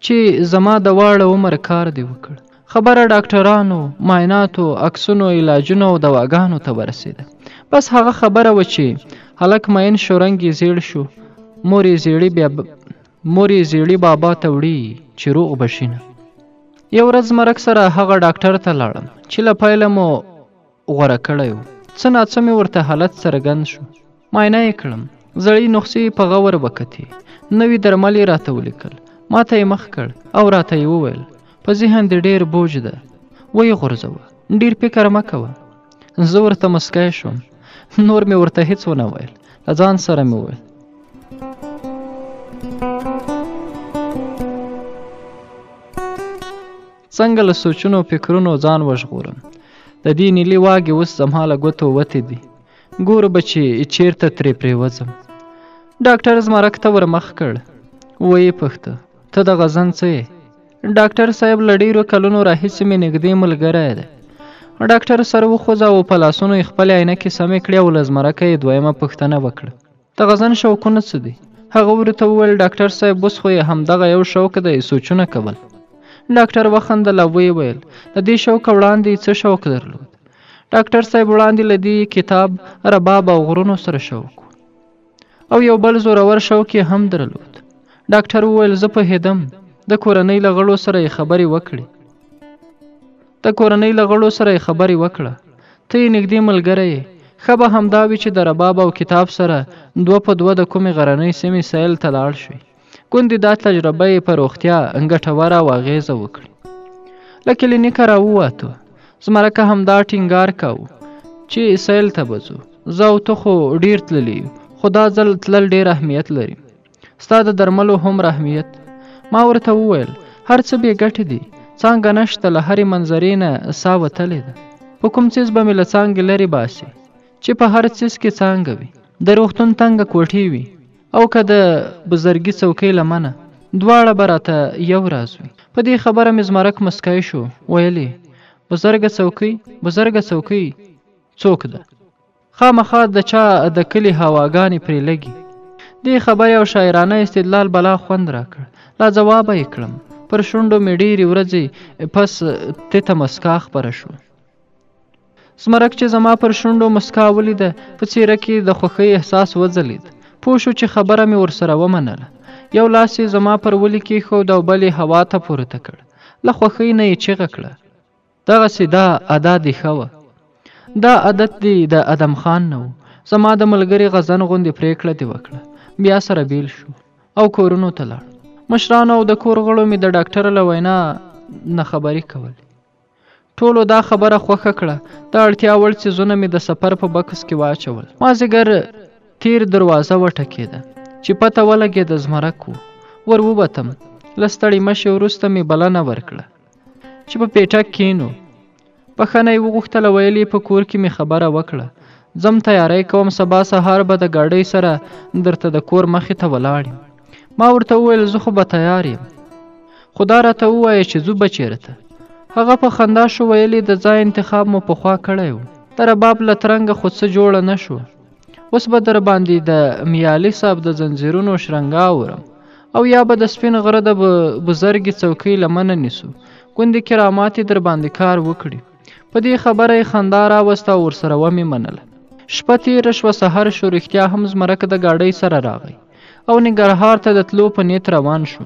چې زما د واړه عمر کار دې وکړ. خبره ډاکټرانو معایناتو عکسونو علاجونو او دواګانو ته ورسېده. بس هغه خبره و چې هلک مین شو رنګ یې زیړ شو. مور یې زیړي بابا ته وړي چې روغ بشینه. یو ورځ زمرک سره هغه ډاکټر ته لاړم چې له پیله مو غوره کړی و. څه ناڅه مې ورته حالت څرګند شو. معاینه یې کړم. زړې نسخې په غور وکتې. نوي درمل یې راته ولیکل. ما ته یې مخ کړ او راته یې وویل په ذهن دې ډېر بوج ده ویې غورځوه. ډېر فکر مه کوه. زه ورته مسکی شوم. نور مې ورته هیڅ ونه ویل. له ځان سره مې وویل څنګه له سوچونو فکرونو ځان وژغورم. د دې نیلي واګې اوس زما له ګوتو وتې دي. ګوره به چې چېرته ترې پرېوځم. ډاکټر زمرک ته ور مخ کړ. ویې پوښته ته د غزن څه یې؟ ډاکټر صاحب له ډېرو کلونو راهیسې مې نږدې ملګری دی. ډاکټر سر وخوځه او په لاسونو یې خپلې عینکې سمې کړې او له زمرکه یې دویمه پوښتنه وکړه د غزن شوقونه څه دي؟ هغه ورته وویل ډاکټر صاحب اوس خو یې همدغه یو شوق دی سوچونه کول. ډاکټر وخندل او ویې ویل د دې شوق وړاندې څه شوق درلود؟ ډاکټر صاحب وړاندې له دې کتاب رباب او غرونو سره شوق او یو بل زورور شوق یې هم درلود. ډاکټر وویل زه پوهېدم د کورنۍ له غړو سره یې خبرې وکړه. ته یې نږدې ملګری یې. ښه به همدا وي چې د رباب او کتاب سره 2 په 2 د کومې غرنۍ سیمې سیل ته لاړ شوې. ګوندې دا تجربه یې په روغتیا ګټوره او اغېزه وکړي. له کلینیکه راووتو. زمرکه همدا ټینګار کاوه چې سیل ته به ځو. زه او ته خو ډېر تللی یو، خو دا ځل تلل ډېر اهمیت لري. ستا د درملو هم اهمیت. ما ورته وویل هر څه بې ګټې دي، څانګه نشته، له هرې منظرې نه ساه وتلې ده. په کوم څیز به مې له څانګې لرې باسي چې په هر څیز کې څانګه وي، د روغتون تنګه کوټې وي او که د بزرګي څوکۍ لمنه، دواړه به راته یو راز وي. په دې خبره مې زمرک مسکی شو. ویلې بزرګه څوکۍ څوک ده؟ خامخا د چا د کلي هواګانې پرې لګي. دې خبرې او شاعرانه استدلال بلا خوند راکړ. لا ځوابه یې کړم. پر شونډو مې ډېرې ورځې پس تته مسکا خپره شوه. زمرک چې زما پر شونډو مسکا ولیده، په څېره کې د خوښۍ احساس وځلید. پوه شو چې خبره مې ورسره ومنله. یو لاس یې زما پر ولي کېښود او بل یې هوا ته پورته کړ. له خوښۍ نه یې چیغه کړه دغسې دا ادا دې ښه وه. دا عادت دی د ادم خان نه و. زما د ملګري غزن غوندې پرېکړه دې وکړه. بیا سره بیل شو او کورونو ته لاړ. مشرانو او د کور غړو مې د ډاکټر له وینا نه خبرې کولې. ټولو دا خبره خوښه کړه. د اړتیا وړ څیزونه مې د سفر په بکس کې واچول. مازدیګر تیر دروازه وټکېده چې پته ولګېده زمرک و. ور ووتم. له ستړې مشې وروسته مې بلنه ورکړه چې په پیټک کښېنو. بخښنه یې وغوښتله. ویلې په کور کې مې خبره وکړه. ځم تیاری کوم، سبا سهار به د ګاډۍ سره درته د کور مخې ته ولاړ یم. ما ورته وویل زه خو به تیار یم، خو دا راته ووایه چې ځو به چېرې ته. هغه په خندا شو. ویلې د ځای انتخاب مو پخوا کړی و. د رباب له ترنګه خو څه جوړه نه شو. اوس به در باندې د میالي صاحب د زنځیرونو شرنګا اورم او یا به د سپین غره د بزرګي څوکۍ لمنه نیسو. ګوندې کرامات یې در باندې کار وکړي. په دې خبره یې خندا راوسته او ورسره ومې منله. شپه تېره شوه. سحر شو. رښتیا هم زمرک د ګاډۍ سره راغی او ننګرهار ته د تلو په نیت روان شو.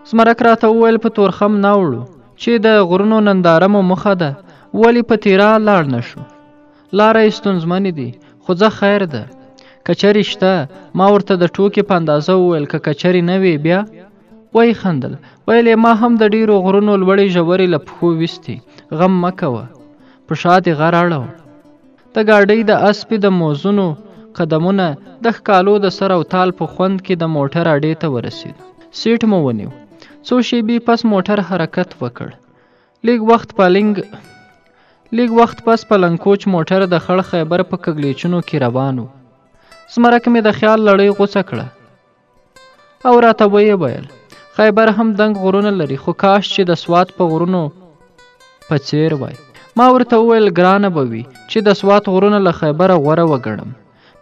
زمرک راته وویل په تورخم نه وړو چې د غرونو ننداره مو مخه ده، ولې په تیرا لاړ نه شو؟ لاره یې ستونزمنې دي، خو ځه خیر ده. کچرې شته؟ ما ورته د ټوکې په اندازه وویل. که کچرې نه وي بیا؟ وایي خندل. ویلې ما هم د ډېرو غرونو لوړې ژورې له پښو ویستې. غم مه کوه، په شا دې غر اړوه. د ګاډۍ د اسپې د موزونو قدمونه د ښکالو د سر او تال په خوند کې د موټر اډې ته ورسېدو. سیټ مو ونیو. څو شېبې پس موټر حرکت وکړ. لږ وخت پس پلنګ کوچ موټر د خړ خیبر په کږلېچونو کې روان و. زمرک مې د خیال لړۍ غوڅه کړه او راته ویې ویل خیبر هم دنګ غرونه لري، خو کاش چې د سوات په غرونو په څېر وای. ما ورته وویل ګرانه به وي چې د سوات غرونه له خیبره غوره وګڼم.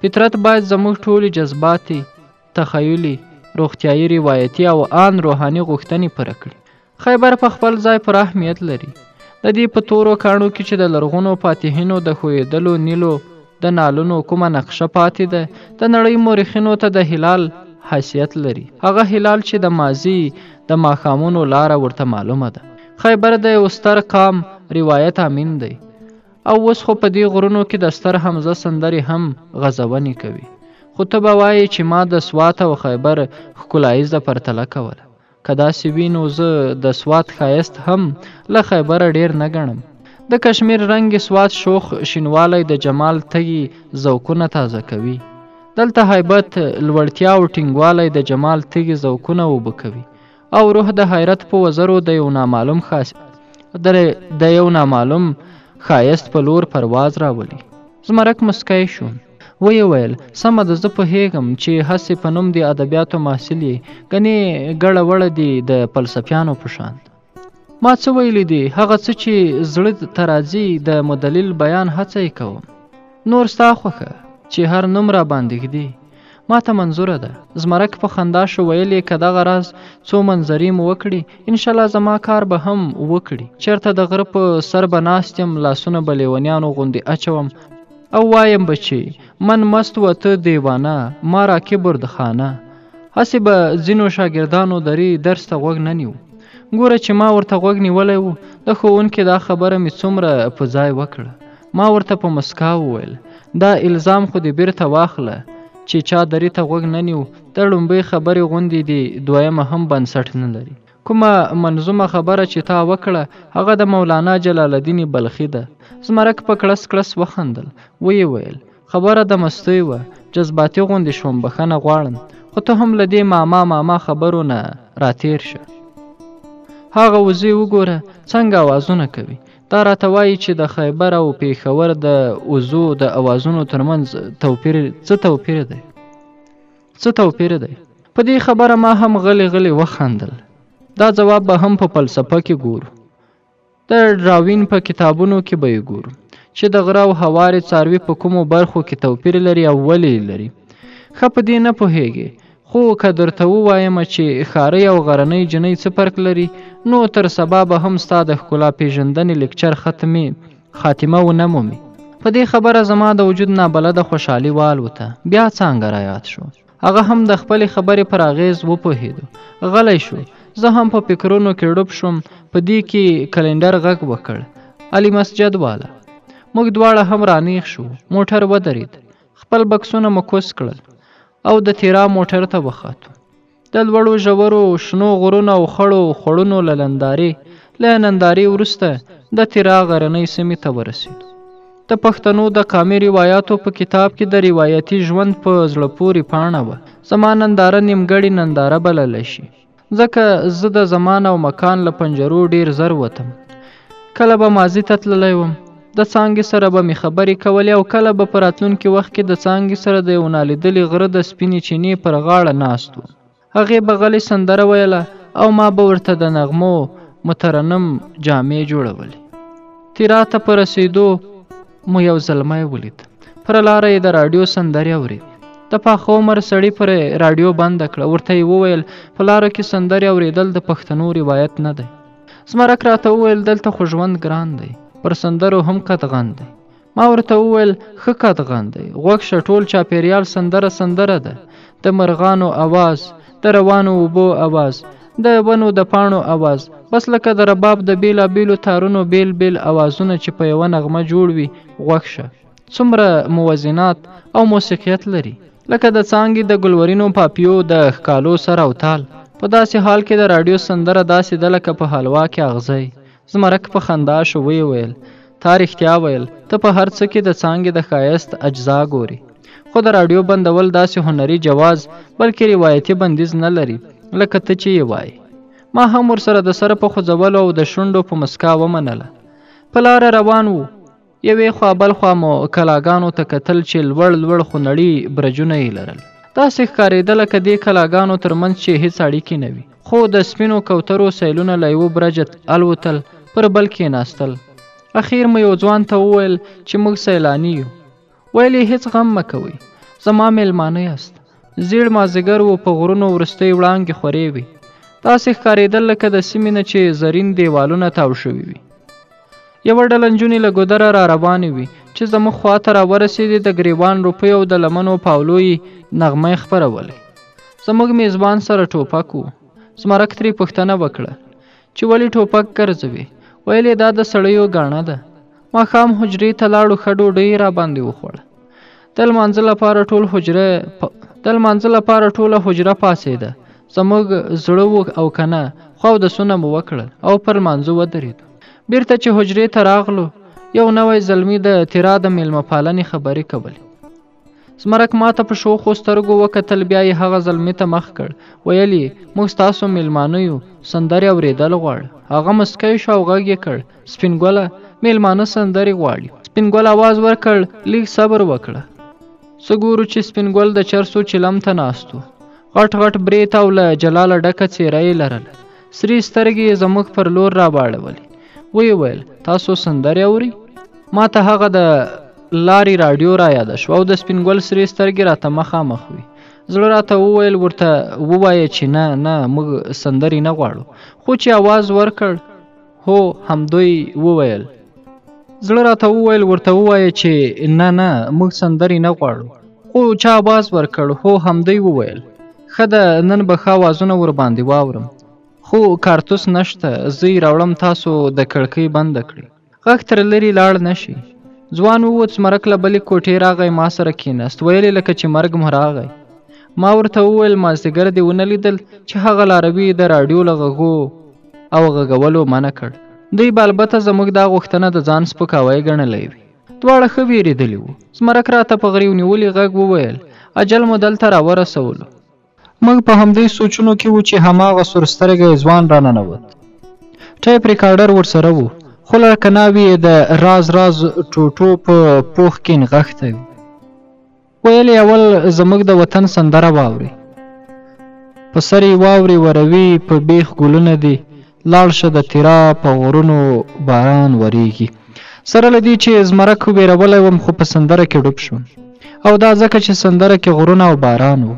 فطرت باید زموږ ټولې جذباتي، تخیلي، روغتیایي، روایتي او آن روحاني غوښتنې پوره کړي. خیبر په خپل ځای پر اهمیت لري. د دې په تورو کاڼو کې چې د لرغونو فاتحینو د ښویېدلو نیلو د نالونو کومه نقشه پاتې ده، د نړۍ مورخینو ته د هلال حیثیت لري. هغه هلال چې د ماضي د ماښامونو لاره ورته معلومه ده. خیبر د یو ستر قام روایت امین دی او اوس خو په دې غرونو کې د ستر حمزه سندرې هم غزونې کوي. خو ته به وایې چې ما د سوات او خیبر ښکلاییزه پرتله کوله. که داسې وي نو زه د سوات ښایست هم له خیبره ډېر نه ګڼم. د کشمیر رنګ سوات شوخ شینوالی د جمال تږي ذوقونه تازه کوي. دلته هیبت، لوړتیا او ټینګوالی د جمال تږي ذوقونه اوبه کوي او روح د حیرت په وزرو د یو نامعلوم ښایست په لور پرواز راولي. زمرک مسکی شو. ویې ویل سمه ده، زه پوهېږم چې هسې په نوم د ادبیاتو محصل یې، ګنې ګړه وړه دي د فلسفیانو په شان. ما څه ویلی دي؟ هغه څه چې زړه ته راځي د مدلل بیان هڅه یې کوم. نور ستا خوښه چې هر نوم را باندې ږدي ما ته منظوره ده. زمرک په خندا شو. ویل یې که دغه راز څو منظرې مو وکړي انشاءالله زما کار به هم وکړي. چېرته د غره په سر به ناست یم، لاسونه به لیونیانو غوندې اچوم او وایم به چې من مست و ته دیوانه، ما را کبر د خانه. هسې به ځینو شاګردانو درس ته غوږ نه نیو. ګوره چې ما ورته غوږ نیولی و، د ښوونکي دا خبره مې څومره په ځای وکړه. ما ورته په مسکا وویل دا الزام خو دې بیرته واخله چې چا ته غوږ نه نیو. د لومبۍ خبرې غوندې دي دویمه هم بنسټ نه لري. کومه منظومه خبره چې تا وکړه هغه د مولانا جلال الدین بلخي ده. زمرک په کړس کړس وخندل. ویې ویل خبره د مستۍ وه، جذباتي غوندې شوم، بخښنه غواړم، خو ته هم له دې ماما خبرو نه راتېر شه. هغه وزې وګوره څنګه اوازونه کوي. دا راته وایي چې د خیبر او پېښور د وزو د اوازونو ترمنځ څه توپیر دی. په دې خبره ما هم غلی وخندل. دا جواب به هم په فلسفه کې ګورو، د ډاروین په کتابونو کې به یې ګورو چې د غره او هوارې څاروي په کومو برخو کې توپیر لري او ولې لري. ښه په دې نه پوهیږي، خو که درته ووایم چې ښاري او غرنۍ جنۍ څه فرق لري، نو تر سبا به هم ستا د ښکلا پیژندنې لیکچر خاتمه ونه مومي. په دې خبره زما د وجود نابلده خوشحالي والوته. بیا څنګه رایاد شو. هغه هم د خپلې خبرې پر اغېز وپوهېدو. غلی شو. زه هم په فکرونو کې ډوب شوم. په دې کې کلندر غږ وکړ. علي مسجد والا. موږ دواړه هم رانیغ شو. موټر ودرېد. خپل بکسونه مو کوز کړل او د تیرا موټر ته وختو. د لوړو ژورو شنو غرونو او خړو خوړونو له نندارې وروسته د تیرا غرنۍ سیمې ته ورسېدو. د پښتنو د قامي روایاتو په کتاب کې د روایتي ژوند په زړه پورې پاڼه وه. زما ننداره نیمګړې ننداره بللی شي، ځکه زه د زمان او مکان له پنجرو ډیر زر وتم. کله به ماضي ته تللی وم، د څانګې سره به مې خبرې کولې، او کله به په راتلونکي وخت کې د څانګې سره د یو نالیدلي غره د سپینې چینې پر غاړه ناست و. هغې به غلې سندره ویله او ما به ورته د نغمو مترنم جامې جوړولې. تیرا ته په رسېدو مو یو زلمی ولید. پر لاره یې د راډیو سندرې اورېدې. د پاخه عمر سړي پر راډیو بنده کړه. ورته یې وویل په لاره کې سندرې اورېدل د پښتنو روایت نه دی. زمرک راته وویل دلته خو ژوند ګران دی، پر سندرو هم قدغن دی. ما ورته وویل ښه قدغن دی، غوږ شه ټول چاپېریال سندره ده. د مرغانو اواز، د روانو اوبو اواز، د ونو د پاڼو اواز، بس لکه د رباب د بیلابیلو تارونو بیل اوازونه چې په یوه نغمه جوړ وي. غوږ شه څومره موازنات او موسیقیت لري، لکه د څانګې د ګلورینو پاپیو د ښکالو سر او تال. په داسې حال کې د راډیو سندره داسې ده لکه په حلوا کې اغزی. زمرک په خندا شو. ویې ویل تا رښتیا ویل، ته په هر څه کې د څانګې د ښایست اجزا ګوري، خو د راډیو بندول داسې هنري جواز بلکې روایتي بندیز نه لري لکه ته چې یې وایې. ما هم ورسره د سره په خوځولو او د شونډو په مسکا ومنله. په لاره روان وو. یوې خوا بل خوا مو کلاګانو ته کتل چې لوړ خونړي برجونه یې لرل. داسې ښکارېده لکه دې کلاګانو ترمنځ چې هیڅ اړیکې نه وي، خو د سپینو کوترو سیلونه له یوه برجه الوتل، پر بل کېناستل. اخیر مو یو ځوان ته وویل چې موږ سیلاني یو. ویل یې هیڅ غم مه کوئ، زما میلمانه یاست. زیړ مازدیګر و، په غرونو وروستۍ وړانګې خورې وې. داسې ښکارېدل لکه د سیمې نه چې زرین دیوالونه تاو شوي وي. یوه ډله نجونې له ګودره را روانې وي چې زموږ خواته را ورسېدې. د ګریوان روپیو او د لمنو پاولو یې نغمه خپرولې. زموږ میزبان سره ټوپک و. زمرک ترې پوښتنه وکړه چې ولې ټوپک ګرځوي. ویل یې دا د سړیو ګاڼه ده. ماښام حجرې ته لاړو، ښه ډوډۍ را باندې وخوړه. د لمانځه لپاره ټوله حجره پاڅېده. زموږ زړه و او کنه، خو اودسونه مو وکړل او پر لمانځه ودرېدو. بیرته چې حجرې ته راغلو، یو نوی زلمی د تیرا د میلمه پالنې خبرې کولې. زمرک ماته په شوخو سترګو وکتل. بیا یې هغه زلمي ته مخ کړ. ویل یې موږ ستاسو میلمانه یو، سندرې اورېدل غواړو. هغه مسکی شو او غږ یې کړ سپین ګله، میلمانه سندرې غواړي. سپین ګل आवाज ورکړ لږ صبر وکړه. څه ګورو چې سپین ګل د چرسو چلم ته ناست و. غټ برېت او له جلاله ډکه څېره یې لرله. سرې سترګې یې زموږ پر لور راباړولې. ویې ویل تاسو سندرې اورئ؟ ما ته هغه د لارې راډیو را یاده شو او د سپین ګل سرې سترګې راته مخامخ وي. زړه راته وویل ورته ووایه چې نه موږ سندرې نه غواړو. خو چې आवाज ورکړ هو همدوی وویل زړه راته وویل ورته ووایه چې نه موږ سندرې نه غواړو. خو چا آواز ورکړ. هو همدی وویل ښه ده نن به ښه آوازونه ورباندې واورم. خو کارتوس نشته. زه یې راوړم تاسو د کړکۍ بنده کړئ. غږ تر لرې لاړ نشي. ځوان ووت. زمرک له بلې کوټې راغی. ما سره کېناست. ویل یې لکه چې مرګ مو راغی. ما ورته وویل مازدیګر دې ونه لیدل چې هغه لاروي د راډیو له غږو او غږولو منع کړ. دوی به البته زموږ دا غوښتنه د ځان سپکاوی ګڼلی وي. دواړه ښه وېرېدلي وو. زمرک راته په غریو نیولي غږ وویل اجل مو دلته راورسولو. موږ په همدې سوچونو کې وو چې هماغه سورسترګی ځوان راننوت. ټیپ ریکارډر ورسره وو. خو لکه ناوې یې د راز ټوټو په پوښ کې نغښتی وي. ویل یې اول زموږ د وطن سندره واوري. په سر یې واوري وروي په بیخ ګلونه دي. لاړ شه د تیرا په غرونو باران وریږي. سره له دې چې زمرک ویرولی وم خو په سندره کې ډوب شوم. او دا ځکه چې سندره کې غرونه او باران وو.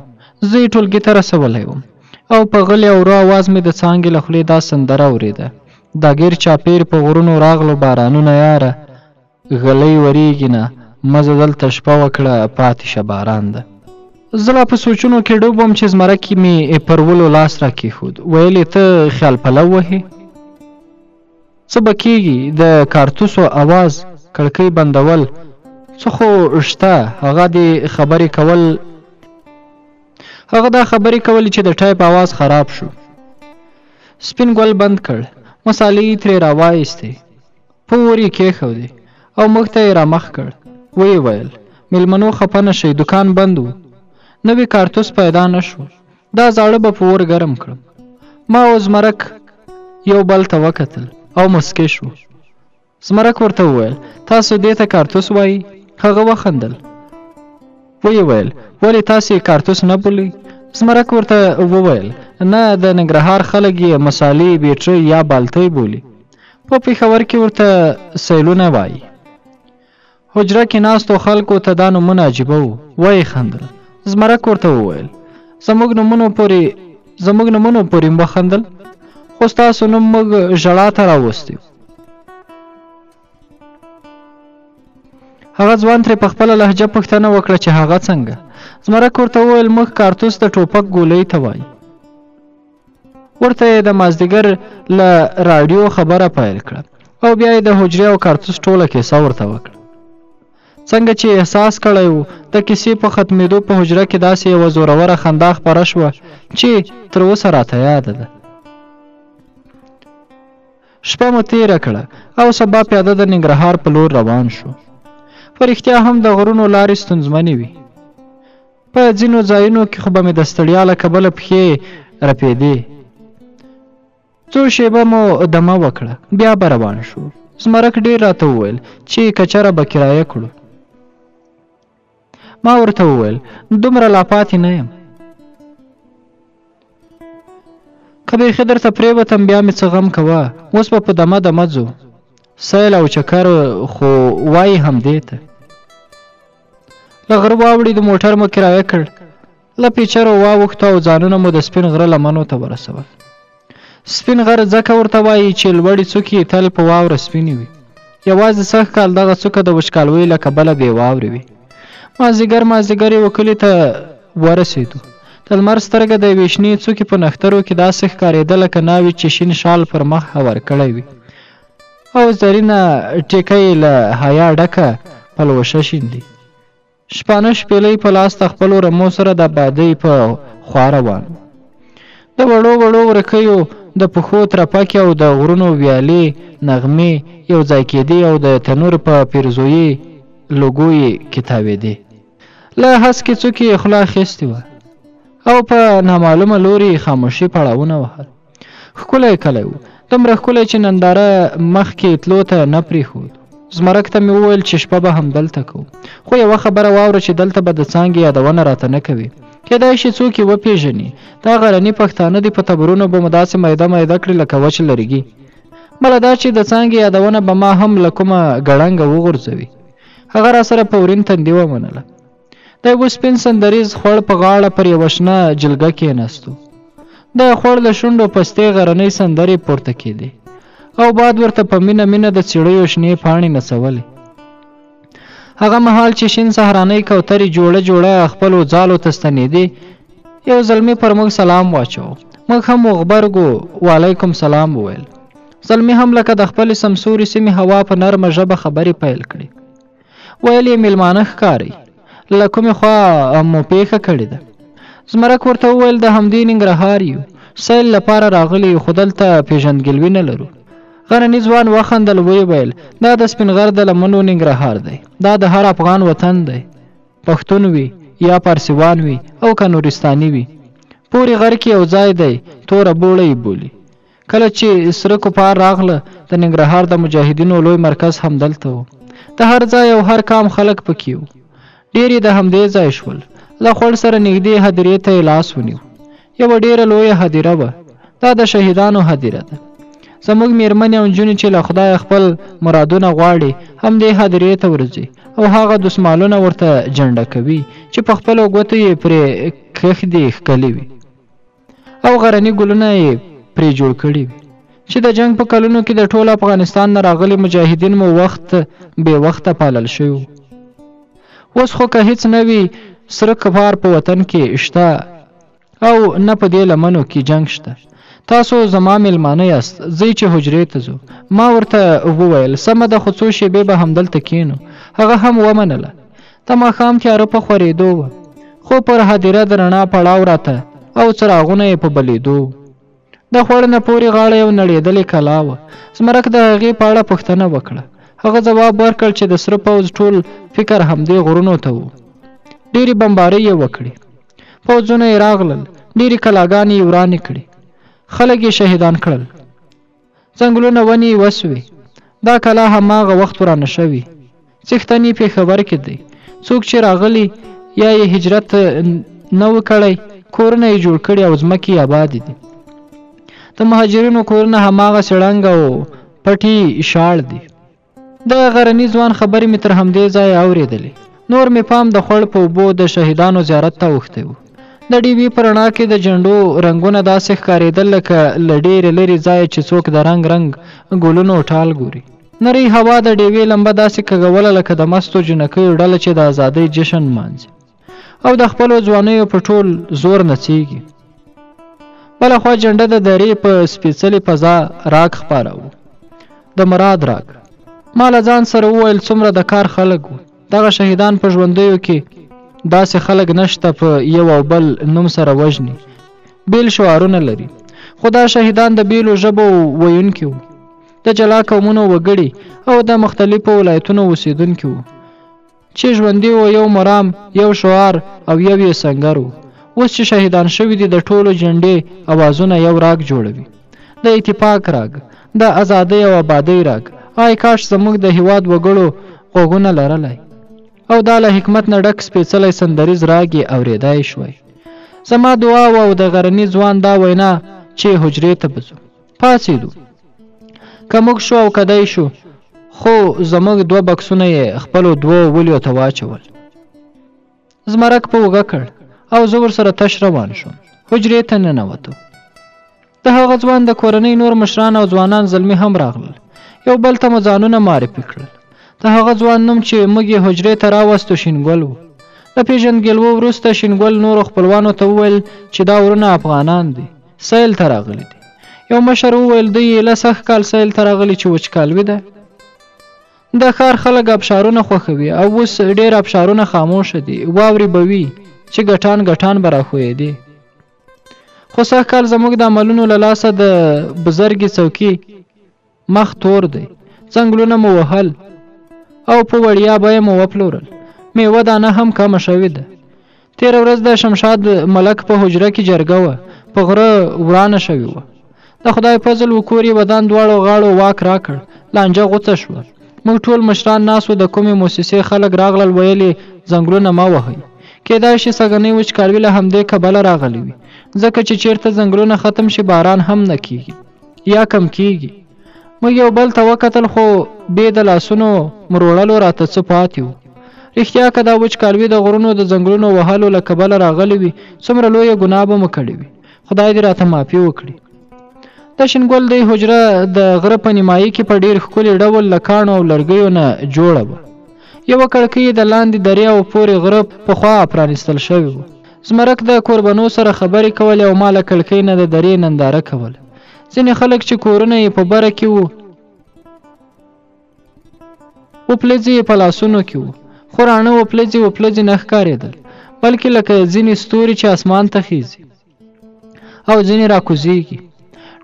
زه یې ټولګي ته رسولی وم او په غلې او ورو اواز مې د څانګې له خولې دا سندره اورېده. دا ګیر چاپیر په غرونو راغلو بارانونه یاره غلی وریږي نه مزه دلته شپه وکړه پاتې شه باران ده. زه لا په سوچونو کې ډوب وم چې زمرک مې پر ولو لاس را کېښود. ویل یې ته خیال پلو وهې. څه به کېږي د کارتوسو اواز کړکۍ بندول څه خو شته. هغه دا خبرې کولې چې د ټایپ اواز خراب شو. سپین ګل بند کړ. مسالې یې ترې راوایستې. پور یې کېښودې او موږ ته یې رامخ کړ. ویې ویل میلمنو خفه نه شئ دکان بند و. نوی کارتوس پیدا نه شو. دا زاړه به په اور ګرم کړم. ما او زمرک یو بل ته وکتل او مسکې شو. زمرک ورته وویل تاسو دې ته کارتوس وایي؟ هغه وخندل. ویې ویل ولې تاسې کارتوس نه بولئ؟ زمرک ورته وویل نه د ننګرهار خلک یې مسالې بیټرۍ یا بالتۍ بولي. په پېښور کې ورته سیلونه وایي. حجره کې ناستو خلکو ته دا نومونه عجیبه وو. ویې خندل. زمرک ورته وویل زموږ نومونو پورې وخندل خو ستاسو نوم موږ ژړا ته راوستی. هغه ځوان ترې په خپله لهجه پوښتنه وکړه چې هغه څنګه. زمرک ورته وویل موږ کارتوس د ټوپک ګولۍ ته وایي. ورته یې د مازدیګر له راډیو خبره پیل کړه او بیا یې د حجرې او کارتوس ټوله کیسه ورته وکړه. څنګه چې احساس کړی و د کیسې په ختمېدو په حجره کې داسې یوه زوروره خندا خپره شوه چې تر اوسه راته یاده ده. شپه مو تېره کړه او سبا پیاده د ننګرهار په لور روان شو. په رښتیا هم د غرونو لارې ستونزمنې وي. په ځینو ځایونو کې خو به مې د ستړیا له کبله پښې رپېدې. څو شېبه مو دمه وکړه بیا به روان شو. زمرک ډېر راته وویل چې کچره به کرایه کړو. ما ورته وویل دومره لا پاتې نه یم. که بیخي درته پرېوتم بیا مې څه غم کوه. اوس به په دمه ځو. سیل او چکر خو وایي همدې ته. له غره واوړې د موټر مو کرایه کړ. له پیچرو واوښتو او ځانونه مو د سپین غره لمنو ته ورسول. سپین غر ځکه ورته وایي چې لوړې څوکې تل په واوره سپینې وي. یوازې سږ کال دغه څوکه د وچکالوۍ له کبله بې واورې وي. مازدیګر یې کلي ته ورسېدو. د لمر سترګه د یوې شنې څوکې په نښترو کې داسې ښکارېده لکه ناوې چې شین شال پر مخ هوار کړی وي او زرینه ټیکه یې له حیا ډکه پلوشه شیندي. شپانه شپېلۍ په لاس د خپلو رمو سره د بادۍ په خوا روان و. د وړو ورکیو د پښو ترپکې او د غرونو ویالې نغمې یو ځای کېدې او د تنور په پیرزویي لوګو یې کتابېدې. له هسکې څوکې یې خوله اخیستې وه او په نامعلومه لوري خاموشي پړاوونه وهل. ښکلی کلی و. دومره ښکلی چې ننداره مخکې تلو ته نه پرېښود. زمرک ته مې وویل چې شپه به همدلته کوو. خو یوه خبره واوره چې دلته به د څانګې یادونه راته نه کوي. کېدای شي څوک یې وپېژني. دا غرني پښتانه دي په تبرونو به مو داسې میده کړي لکه وچ لرګي. بله دا چې د څانګې یادونه به ما هم له کومه ګړنګه وغورځوي. هغه را سره په ورین تندي ومنله. د یوه سپین سندریز خوړ په غاړه پر یوه شنه جلګه کېناستو. د خوړ له شونډو پستې غرنۍ سندرې پورته کېدې او باد ورته په مینه مینه د څیړیو شنې پاڼې نڅولې. هغه مهال چې شین سهرانۍ کوترې جوړه جوړه خپلو ځالو ته ستنېدې، یو زلمی پر موږ سلام واچو. موږ هم غبرګو وعلیکم سلام وویل. زلمی هم لکه د خپلې سمسوري سیمې هوا په نرمه ژبه خبرې پیل کړې. ویل یې میلمانه ښکارئ، له کومې خوا مو پیښه کړې ده؟ زمرک ورته وویل د همدې ننګرهار یو، سیل لپاره راغلی یو، خو دلته پیژندګلوي نه لرو. غرني ځوان وخندل، ویې ویل دا د سپین غر د لمنو ننګرهار دی، دا د هر افغان وطن دی، پښتون وي یا پارسیوان وي او که نورستاني وي، پورې غر کې یو ځای دی، توره بوړه یې بولي. کله چې سره کوپار راغله، د ننګرهار د مجاهدینو لوی مرکز هم دلته و. د هر ځای او هر کام خلک پکې وو. ډېر د همدې ځای شول. له خوړ سره نږدې هدیرې ته یې لاس ونیو. یوه ډېره لویه هدیره وه. دا د شهیدانو هدیره ده. زموږ میرمنې او نجونې چې له خدایه خپل مرادونه غواړي همدې هدیرې ته ورځي او هغه دسمالونه ورته جنډه کوي چې په خپلو ګوتو یې پرې کښدې ښکلي وي او غرني ګلونه یې پرې جوړ کړي وي چې د جنگ په کلونو کې د ټول افغانستان نه راغلي مجاهدین مو وخت بې وخته پالل شوي. اوس خو که هیڅ نه وي، سره کفار په وطن کې شته او نه په دې لمنو کې جنگ شته. تاسو زما میلمانه یاست، ځئ چې حجرې ته ځو. ما ورته وویل سمه ده، خو څو شېبې به همدلته کښېنو. هغه هم ومنله. د ماښام تیاره په خورېدو وه، خو پر هدیره د رڼا پړاو راته او څراغونه یې په بلېدو. د خوړ نه پورې غاړه یو نړېدلې کلا وه. زمرک د هغې په اړه پوښتنه وکړه. هغه ځواب ورکړ چې د سره پوځ ټول فکر همدې غرونو ته و. ډېرې بمبارۍ یې وکړې، پوځونه یې راغلل، ډېرې کلاګانې یې ورانې کړې، خلک یې شهیدان کړل، ځنګلونه ونې یې وسوې. دا کلا هماغه وخت ورانه شوې. څښتن یې پېښور کې دی. څوک چې راغلي یا یې هجرت نه و کړی، کورونه یې جوړ کړي او ځمکې یې آبادې دي. د مهاجرینو کورونه هماغه سړنګ او پټي شاړ دي. د غرني ځوان خبرې مې تر همدې ځایه اورېدلې. نور مې پام د خوړ په اوبو د شهیدانو زیارت ته اوښتی و. د ډیوي په رڼا کې د جنډو رنګونه داسې ښکارېدل لکه له ډېرې لرې ځایه چې څوک د رنګ رنګ ګلونو ټال ګوري. نرۍ هوا د ډیوې لمبه داسې کږوله لکه د مستو جنکیو ډله چې د ازادۍ جشن مانځي او د خپلو ځوانیو په ټول زور نڅېږي. بله خوا جنډه د درې په سپېڅلې فضا راګ خپاره و، د مراد راګ. ما له ځان سره وویل څومره د کار خلک وو. دغه شهیدان په ژوندیو کې داسې خلک نشته په یو او بل نوم سره وژني، بیل شعارونه لري. خو دا شهیدان د بیلو ژبو ویونکي وو، د جلا قومونو وګړي او د مختلفو ولایتونو اوسېدونکي وو چې ژوندي وو. یو مرام، یو شعار او یو یې سنګر وو. اوس چې شهیدان شوي دي، د ټولو جنډې اوازونه یو راګ جوړوي، د اتفاق راګ، د ازادۍ او آبادۍ راګ. آی کاش زموږ د هیواد وګړو غوږونه لرلی او دا له حکمت نه ډک سپېڅلی سندریز راګ یې اورېدای شوی. زما دعا و او د غرني ځوان دا وینا چې حجرې ته به ځو. پاڅېدو. که موږ شو او کدی شو، خو زموږ 2 بکسونه یې خپلو 2 ولیو ته واچول. زمرک په اوږه کړ او زه ورسره تش روان شوم. حجرې ته ننوتو. د هغه ځوان د کورنۍ نور مشران او ځوانان زلمي هم راغلل. یو بل ته مو ځانونه معرفي کړل. د هغه ځوان نوم چې موږ یې حجرې ته راوستو شینګل و. له پیژندګلوو وروسته شینګل نورو خپلوانو ته وویل چې دا ورونه افغانان دي، سیل ته راغلي دي. یو مشر وویل دوی یې 10 کال سیل ته راغلي چې وچکالوي ده. د ښار خلک ابشارونه خوښوي او اوس ډېر ابشارونه خاموشه دي. واورې به وي چې ګټان ګټان به راښویېدې. خو 100 کال زموږ د عملونو له لاسه د بزرګې څوکۍ مخ تور دی. څنګلونه مو وهل او په وړیا بیه مو وپلورل. میوه دانه هم کمه شوې ده. تېره ورځ د شمشاد ملک په حجره کې جرګه وه، په غره ورانه شوې وه. د خدای فضل و کور یې ودان دواړو غاړو واک راکړ. لانجه غوڅه شوه. موږ ټول مشران ناست وو. د کومې موسسې خلک راغلل، ویل یې ځنګلونه مه وهئ. کېدای شي سږنۍ وچکالوي له همدې کبله راغلی وي، ځکه چې چېرته ځنګلونه ختم شي باران هم نه کېږي یا کم کېږي. موږ یو بل ته وکتل، خو بې د لاسونو مروړلو راته څه پاتې وو. رښتیا که دا وچکالوي د غرونو د ځنګلونو وهلو له کبله راغلی وي، څومره لویه ګناه به مو کړې وي. خدای دې راته معافي وکړي. د شینګل د حجره د غره په نیمایي کې په ډیر ښکلي ډول له کاڼو او لرګیو نه جوړه وه. یوه کړکۍ د لاندې دریا او پورې غره په خوا پرانیستل شوې وه. زمرک د کوربنو سره خبرې کولې او ما له کړکۍ نه د درې ننداره کوله. ځینې خلک چې کورونه یې په بره کې وو وپلځې یې په لاسونو کې وو، خو راڼه وپلځې نه ښکارېدل، بلکې لکه ځینې ستوري چې اسمان ته خیزي او ځینې راکوزیږي.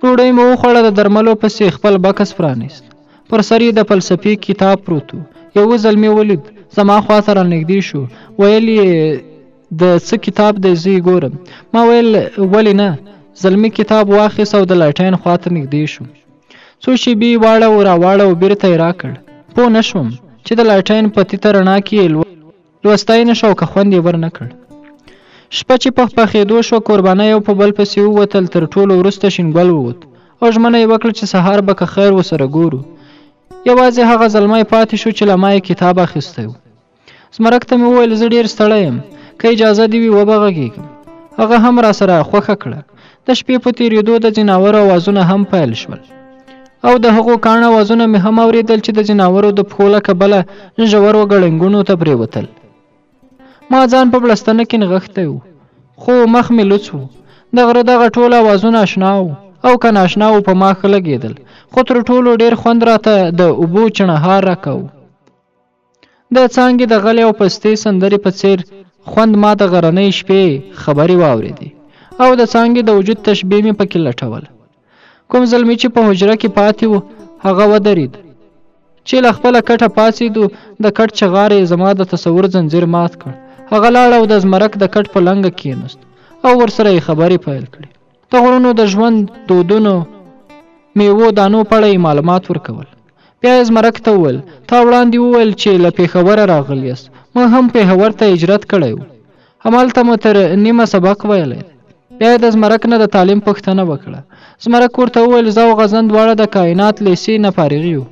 ډوډۍ مې وخوړه، د درملو پسې خپل بکس پرانیست. پر سر یې د فلسفې کتاب پروت و. یو ځل مې ولید، زما خواته رانږدې شو، ویل یې د څه کتاب دی زه یې ګورم. ما ویل ولې نه. زلمي کتاب واخیست او د لټین خواته نږدې شو. څو شېبې راواړه او بیرته یې راکړ. پوه نه شوم چې د لټین په تیته رڼا کې یې لوستی نه شو او که خوند یې ور نه کړ. شپه چې پخېدو شو، کوربانه یو په بل پسې ووتل. تر ټولو وروسته شینګل ووت او ژمنه یې وکړه چې سهار به که خیر ورسره ګورو. یوازې هغه زلمی پاتې شو چې له ما یې کتاب اخیستی و. زمرک ته مې وویل زه ډېر ستړی یم، که اجازه دې وي وبغږېږم. هغه هم راسره خوښه کړه. د شپې په تېرېدو د ځناورو اوازونه هم پیل شول او د هغو کاڼه اوازونه مې هم اورېدل چې د ځناورو د پښو له کبله ژورو ګړنګونو ته پرېوتل. ما ځان په بړستنه کې نغښتی و، خو مخ مې لوڅ و. د غره دغه ټول اوازونه اشنا و او که ناشنا و په ما ښه لګېدل، خو تر ټولو ډېر خوند راته د اوبو چڼهار راکاوه. د څانګې د غلې او پستې سندرې په څېر خوند ما د غرنۍ شپې خبرې واورېدې او د څانګې د وجود تشبیه مې پکې لټول. کوم زلمی چې په حجره کې پاتې و هغه ودرېد. چې له خپله کټه پاڅېدو، د کټ چغار یې زما د تصور زنځیر مات کړ. هغه لاړ او د زمرک د کټ په لنګه کېناست او ورسره یې خبرې پیل کړې. د غرونو د ژوند، دودونو، میوو دانو په اړه یې معلومات ورکول. بیا یې زمرک ته وویل تا وړاندې وویل چې له پېښوره راغلی یاست. موږ هم پېښور ته هجرت کړی و، همالته مو تر نیمه سبق ویلی. بیا یې د زمرک نه د تعلیم پوښتنه وکړه. زمرک ورته وویل زه او غزن دواړه د کائنات لیسې نه فارغ یو،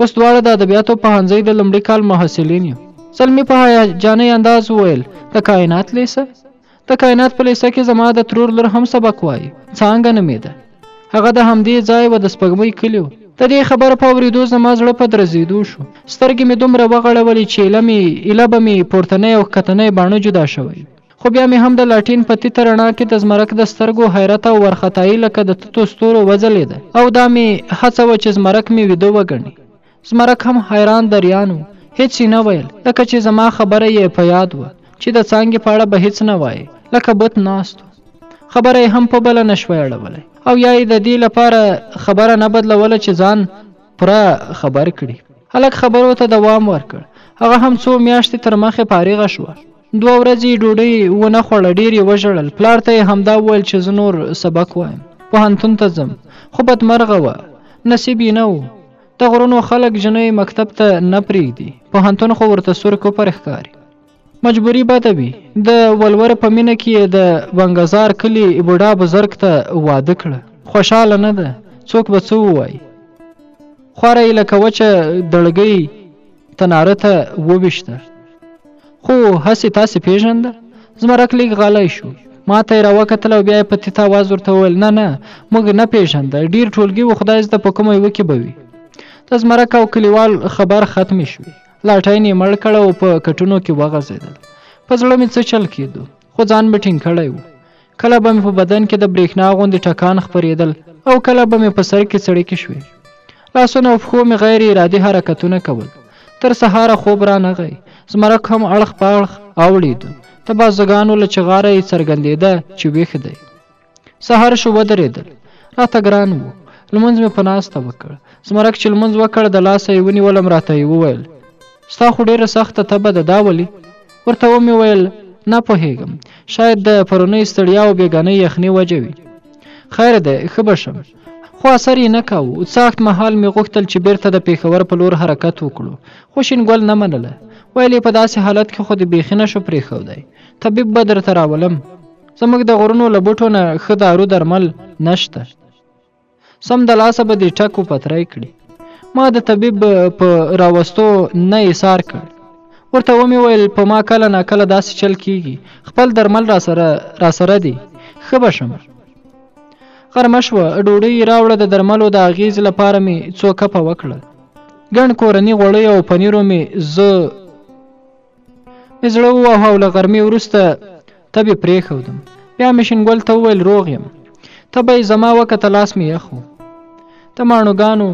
اوس دواړه د ادبیاتو پوهنځي د لومړي کال محصلین یو. زلمي په هیجاني انداز وویل د کائنات لیسه؟ د کائنات په لیسه کې زما د ترور لور هم سبق وایي. څانګه نومېده. هغه د همدې ځای و، د سپوږمۍ کلي و. د دې خبره په اورېدو زما زړه په درزېدو شو. سترګې مې دومره وغړولې چې ایله به مې پورتنی او ښکتنی باڼه جدا شوی. خو بیا مې هم د لاټین په تیته رڼا کې د زمرک د سترګو حیرت او وارخطایي لکه د تتو ستورو وځلېده او دا مې هڅه وه چې زمرک مې ویده وګڼي. زمرک هم حیران دریان و، هیڅ یې نه ویل، لکه چې زما خبره یې په یاد وه چې د څانګې په اړه به هیڅ نه وایي، لکه بت ناست و. خبره یې هم په بله نشوی اړولی او یا یې د دې لپاره خبره نه بدلوله چې ځان پوره خبر کړي. هلک خبرو ته دوام ورکړ. هغه هم څو میاشتې تر مخې فارغه شوه. 2 ورځې ډوډۍ ونه خوړه، ډېر یې وژړل. پلار ته یې همدا وویل چې زه نور سبق وایم، پوهنتون ته ځم. خو بدمرغه وه، نصیب یې نه و. د غرونو خلک جنۍ مکتب ته نه پرېږدي، پوهنتون خو ورته سور کفر ښکاري. مجبوري بده وي. د ولور په مینه کې یې د بنګزار کلي بوډا بزرګ ته واده کړه. خوشحاله نه ده، څوک به څه ووایي. خواره یې لکه وچه دړګۍ تناره ته وویشته. خو هسې تاسې پېژنده؟ زمرک لیک غلی شو. ما ته یې راوکتل او بیا یې په تیته اواز ورته وویل نه موږ نه پېژنده، ډېر ټولګي و، خدای زده په کومه یوه کې به وي. د زمرک او کلیوال خبر ختمې شوې. لاټین یې مړ کړه او په کټونو کې وغځېدل. په زړه مې څه چل کېدو، خو ځان مې ټینګ کړی و. کله به مې په بدن کې د برېښنا غوندې ټکان خپرېدل او کله به مې په سر کې څړیکې شوې. لاسونه او پښو مې غیر ارادي حرکتونه کول. تر سهاره خوب را نغی. زمرک هم اړخ په اړخ اوړېدو. د بازګانو له چغاره یې څرګندېده چې ویښ دی. سهار شو، ودرېدل. راته ګران و. لمونځ مې په ناسته وکړ. زمرک چې لمونځ وکړ د لاسه یې ونیولم. راته یې وویل ستا خو ډېره سخته تبه ده، دا ولې؟ ورته ومې ویل نه پوهېږم، شاید د پرونۍ ستړیا او بېګانۍ یخنۍ وجه وي. خیر دی، ښه به شم. خو اثر یې نه کاوه. سخت مهال مې غوښتل چې بیرته د پېښور په لور حرکت وکړو، خو شینګل نه منله. ویل په داسې حالت کې خو د بیخي نه شو پرېښودی. طبیب به درته راولم. زموږ د غرونو له بوټو نه ښه دارو درمل نشته. سم د لاسه به دې ټک و پتری کړي. ما د طبیب په راوستو نه ایثار کړ. ورته ومې ویل په ما کله ناکله داسې چل کېږي، خپل درمل راسره دي، ښه به شم. غرمه شوه، ډوډۍ راوړه، د درملو د اغېز لپاره مې څو کپه وکړه. ګڼ کورني غوړی او پنیرو مې زړه وواهه او له غرمې وروسته تبې پرېښودم. بیا مې شینګل ته وویل روغ یم. تبه یې زما وکته، لاس مې یخ و. د ماڼوګانو،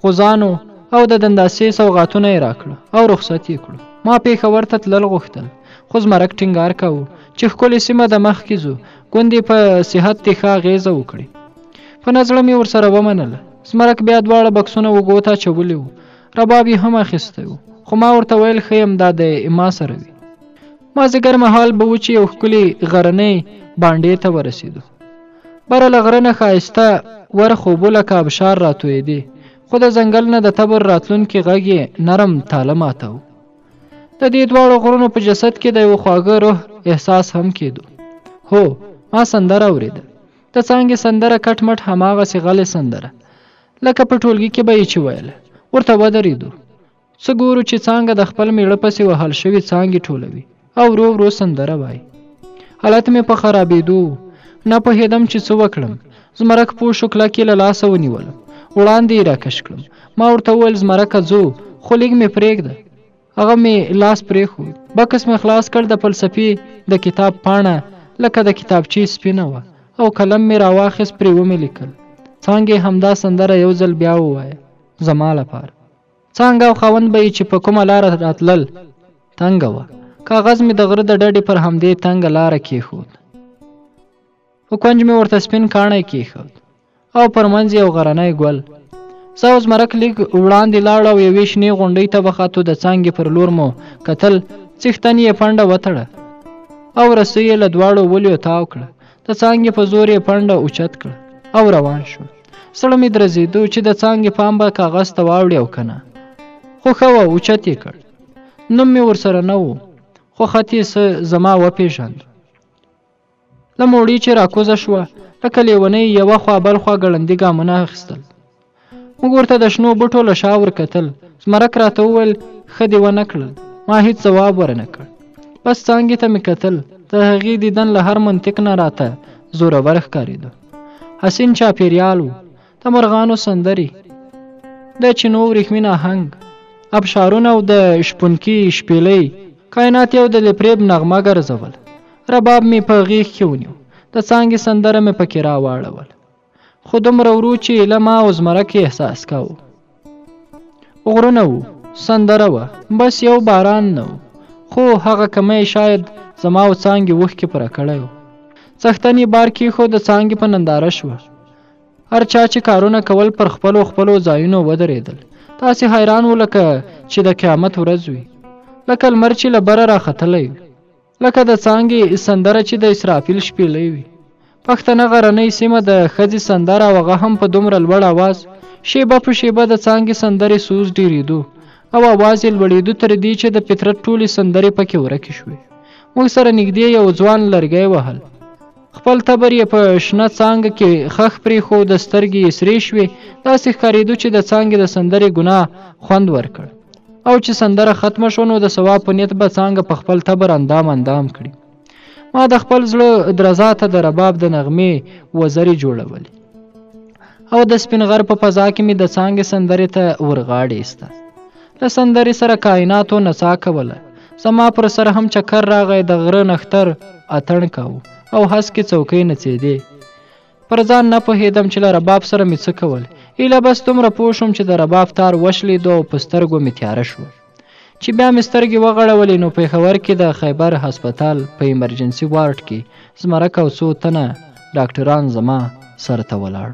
غوزانو او د دنداسې سوغاتونه یې راکړه او رخصت یې کړو. ما پېښور ته تلل غوښتل، خو زمرک ټینګار کاوه چې ښکلې سیمه د مخکې ځو، ګوندې په صحت دې ښه اغېزه وکړي. په نزړه مې ورسره ومنله. زمرک بیا دواړه بکسونه اوږو ته اچولي وو، رباب یې هم اخیستی و، خو ما ورته ویل ښه یم، دا د ما سره وي. مازدیګر مهال به و چې یو ښکلي غرنۍ بانډې ته ورسېدو. بره له غره نه ښایسته ورخوبو لکه ابشار راتویېدې، خو د ځنګل نه د تبر راتلونکي غږ یې نرم تاله ماته و. د دې دواړو غرونو په جسد کې د یو خواږه روح احساس هم کېدو. هو، ما سندره اورېده. د څانګې سندره کټ مټ هماغسې غلې سندره لکه په ټولګي کې به یې چې ویله. ورته ودرېدو. څه ګورو چې څانګه د خپل میړه پسې وهل شوي څانګې ټولوي او ورو ورو سندره وایي. حالت مې په خرابېدو، نه پوهېدم چې څه وکړم. زمرک پوه شو، کلک یې له لاسه ونیولم، وړاندې یې راکش کړم. ما ورته وویل زمرکه ځو، خو لږ مې پرېږده. هغه مې لاس پرېښود. بکس مې خلاص کړ. د فلسفې د کتاب پاڼه لکه د کتابچې سپینه وه او قلم مې راواخیست، پرې ومې لیکل. څانګې همدا سندره یو ځل بیا ووایه زما لپاره. څانګه او خاوند به یې چې په کومه لاره راتلل تنګه وه. کاغذ مې د غره د ډډې پر همدې تنګه لاره کېښود. په کونج مې ورته سپین کاڼی کېښود او پر منځ یو غرنی ګل. زه او زمرک لږ وړاندې لاړو او یوې شنې غونډۍ ته بخاتو. د څانګې پر لور مو کتل، څښتن یې پنډه وتړه او رسۍ یې له دواړو ولیو تاو کړه. د څانګې په زور یې پنډه اوچت کړه او روان شو. سړه مې درزېدو چې د څانګې پام به کاغذ ته واوړي او که نه، خو ښه وه، اوچت یې کړ. نوم مې ورسره نه و، خو خط یې څه زما وپېژاند. له موړۍ چې راکوزه شوه، لکه لیونۍ یوه خوا بل خوا ګړندي ګامونه اخیستل. موږ ورته د شنو بوټو له شا ورکتل. زمرک راته وویل ښه دې ونه کړل. ما هېڅ ځواب ورنه کړ، بس څانګې ته مې کتل. د هغې دیدن له هر منطق نه راته زورور ښکارېده. حسین چاپېریال و، د مرغانو سندرې، د چینو وریښمین آهنګ، ابشارونه او د شپونکي شپېلۍ. کائنات یو د فریب نغمه ګرځول. رباب مې په غېږ کې ونیو. د څانګې سندره مې پکې راواړول، خو دومره ورو چې له ما او زمرک احساس کاوه. غرونه وو، سندره وه، بس یو باران نه و، خو هغه کمی شاید زما او څانګې اوښکې پوره کړی و. څښتن یې بار کېښود. د څانګې په ننداره شوه. هر چا چې کارونه کول پر خپلو ځایونو ودرېدل. تاسې حیران و لکه چې د قیامت ورځ وي، لکه لمر چې له بره راختلی وي، لکه د څانګې سندره چې د اسرافیل شپېلۍ وي. پښتنه غرنۍ سیمه، د ښځې سندره، او هغه هم په دومره لوړ اواز. شیبه په شیبه د څانګې سندرې سوز ډېرېدو او اواز یې لوړېدو تر دې چې د فطرت ټولې سندرې پکې ورکې شوې. موږ سره نږدې یو ځوان لرګی وهل. خپل تبر یې په شنه څانګه کې خښ پرېښود. سترګې یې سرې شوې. داسې ښکارېدو چې د څانګې د سندرې ګناه خوند ورکړ، او چې سندره ختمه شو نو د ثواب په نیت به څانګه په خپل تبر اندام کړي. ما د خپل زړه درزا ته د رباب د نغمې وزرې جوړولې او د سپین غر په فضا کې مې د څانګې سندرې ته ورغاړې ایسته. له سندرې سره کائناتو نڅا کوله. زما پر سر هم چکر راغی. د غره نښتر اتڼ کاوه او هسکې څوکۍ نڅېدې. پر ځان نه پوهېدم چې له رباب سره مې څه کول. ایله بس دومره پوه شوم چې د رباب تار وشلېدو او په سترګو مې تیاره شوه. چې بیا مې سترګې وغړولې نو پېښور کې د خیبر هسپتال په ایمرجنسي وارډ کې زمرک او څو تنه ډاکټران زما سر ته ولاړ.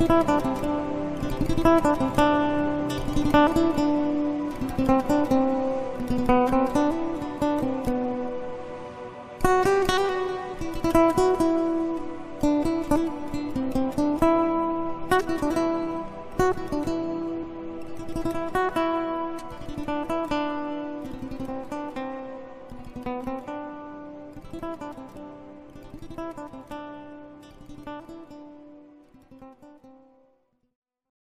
Thank you.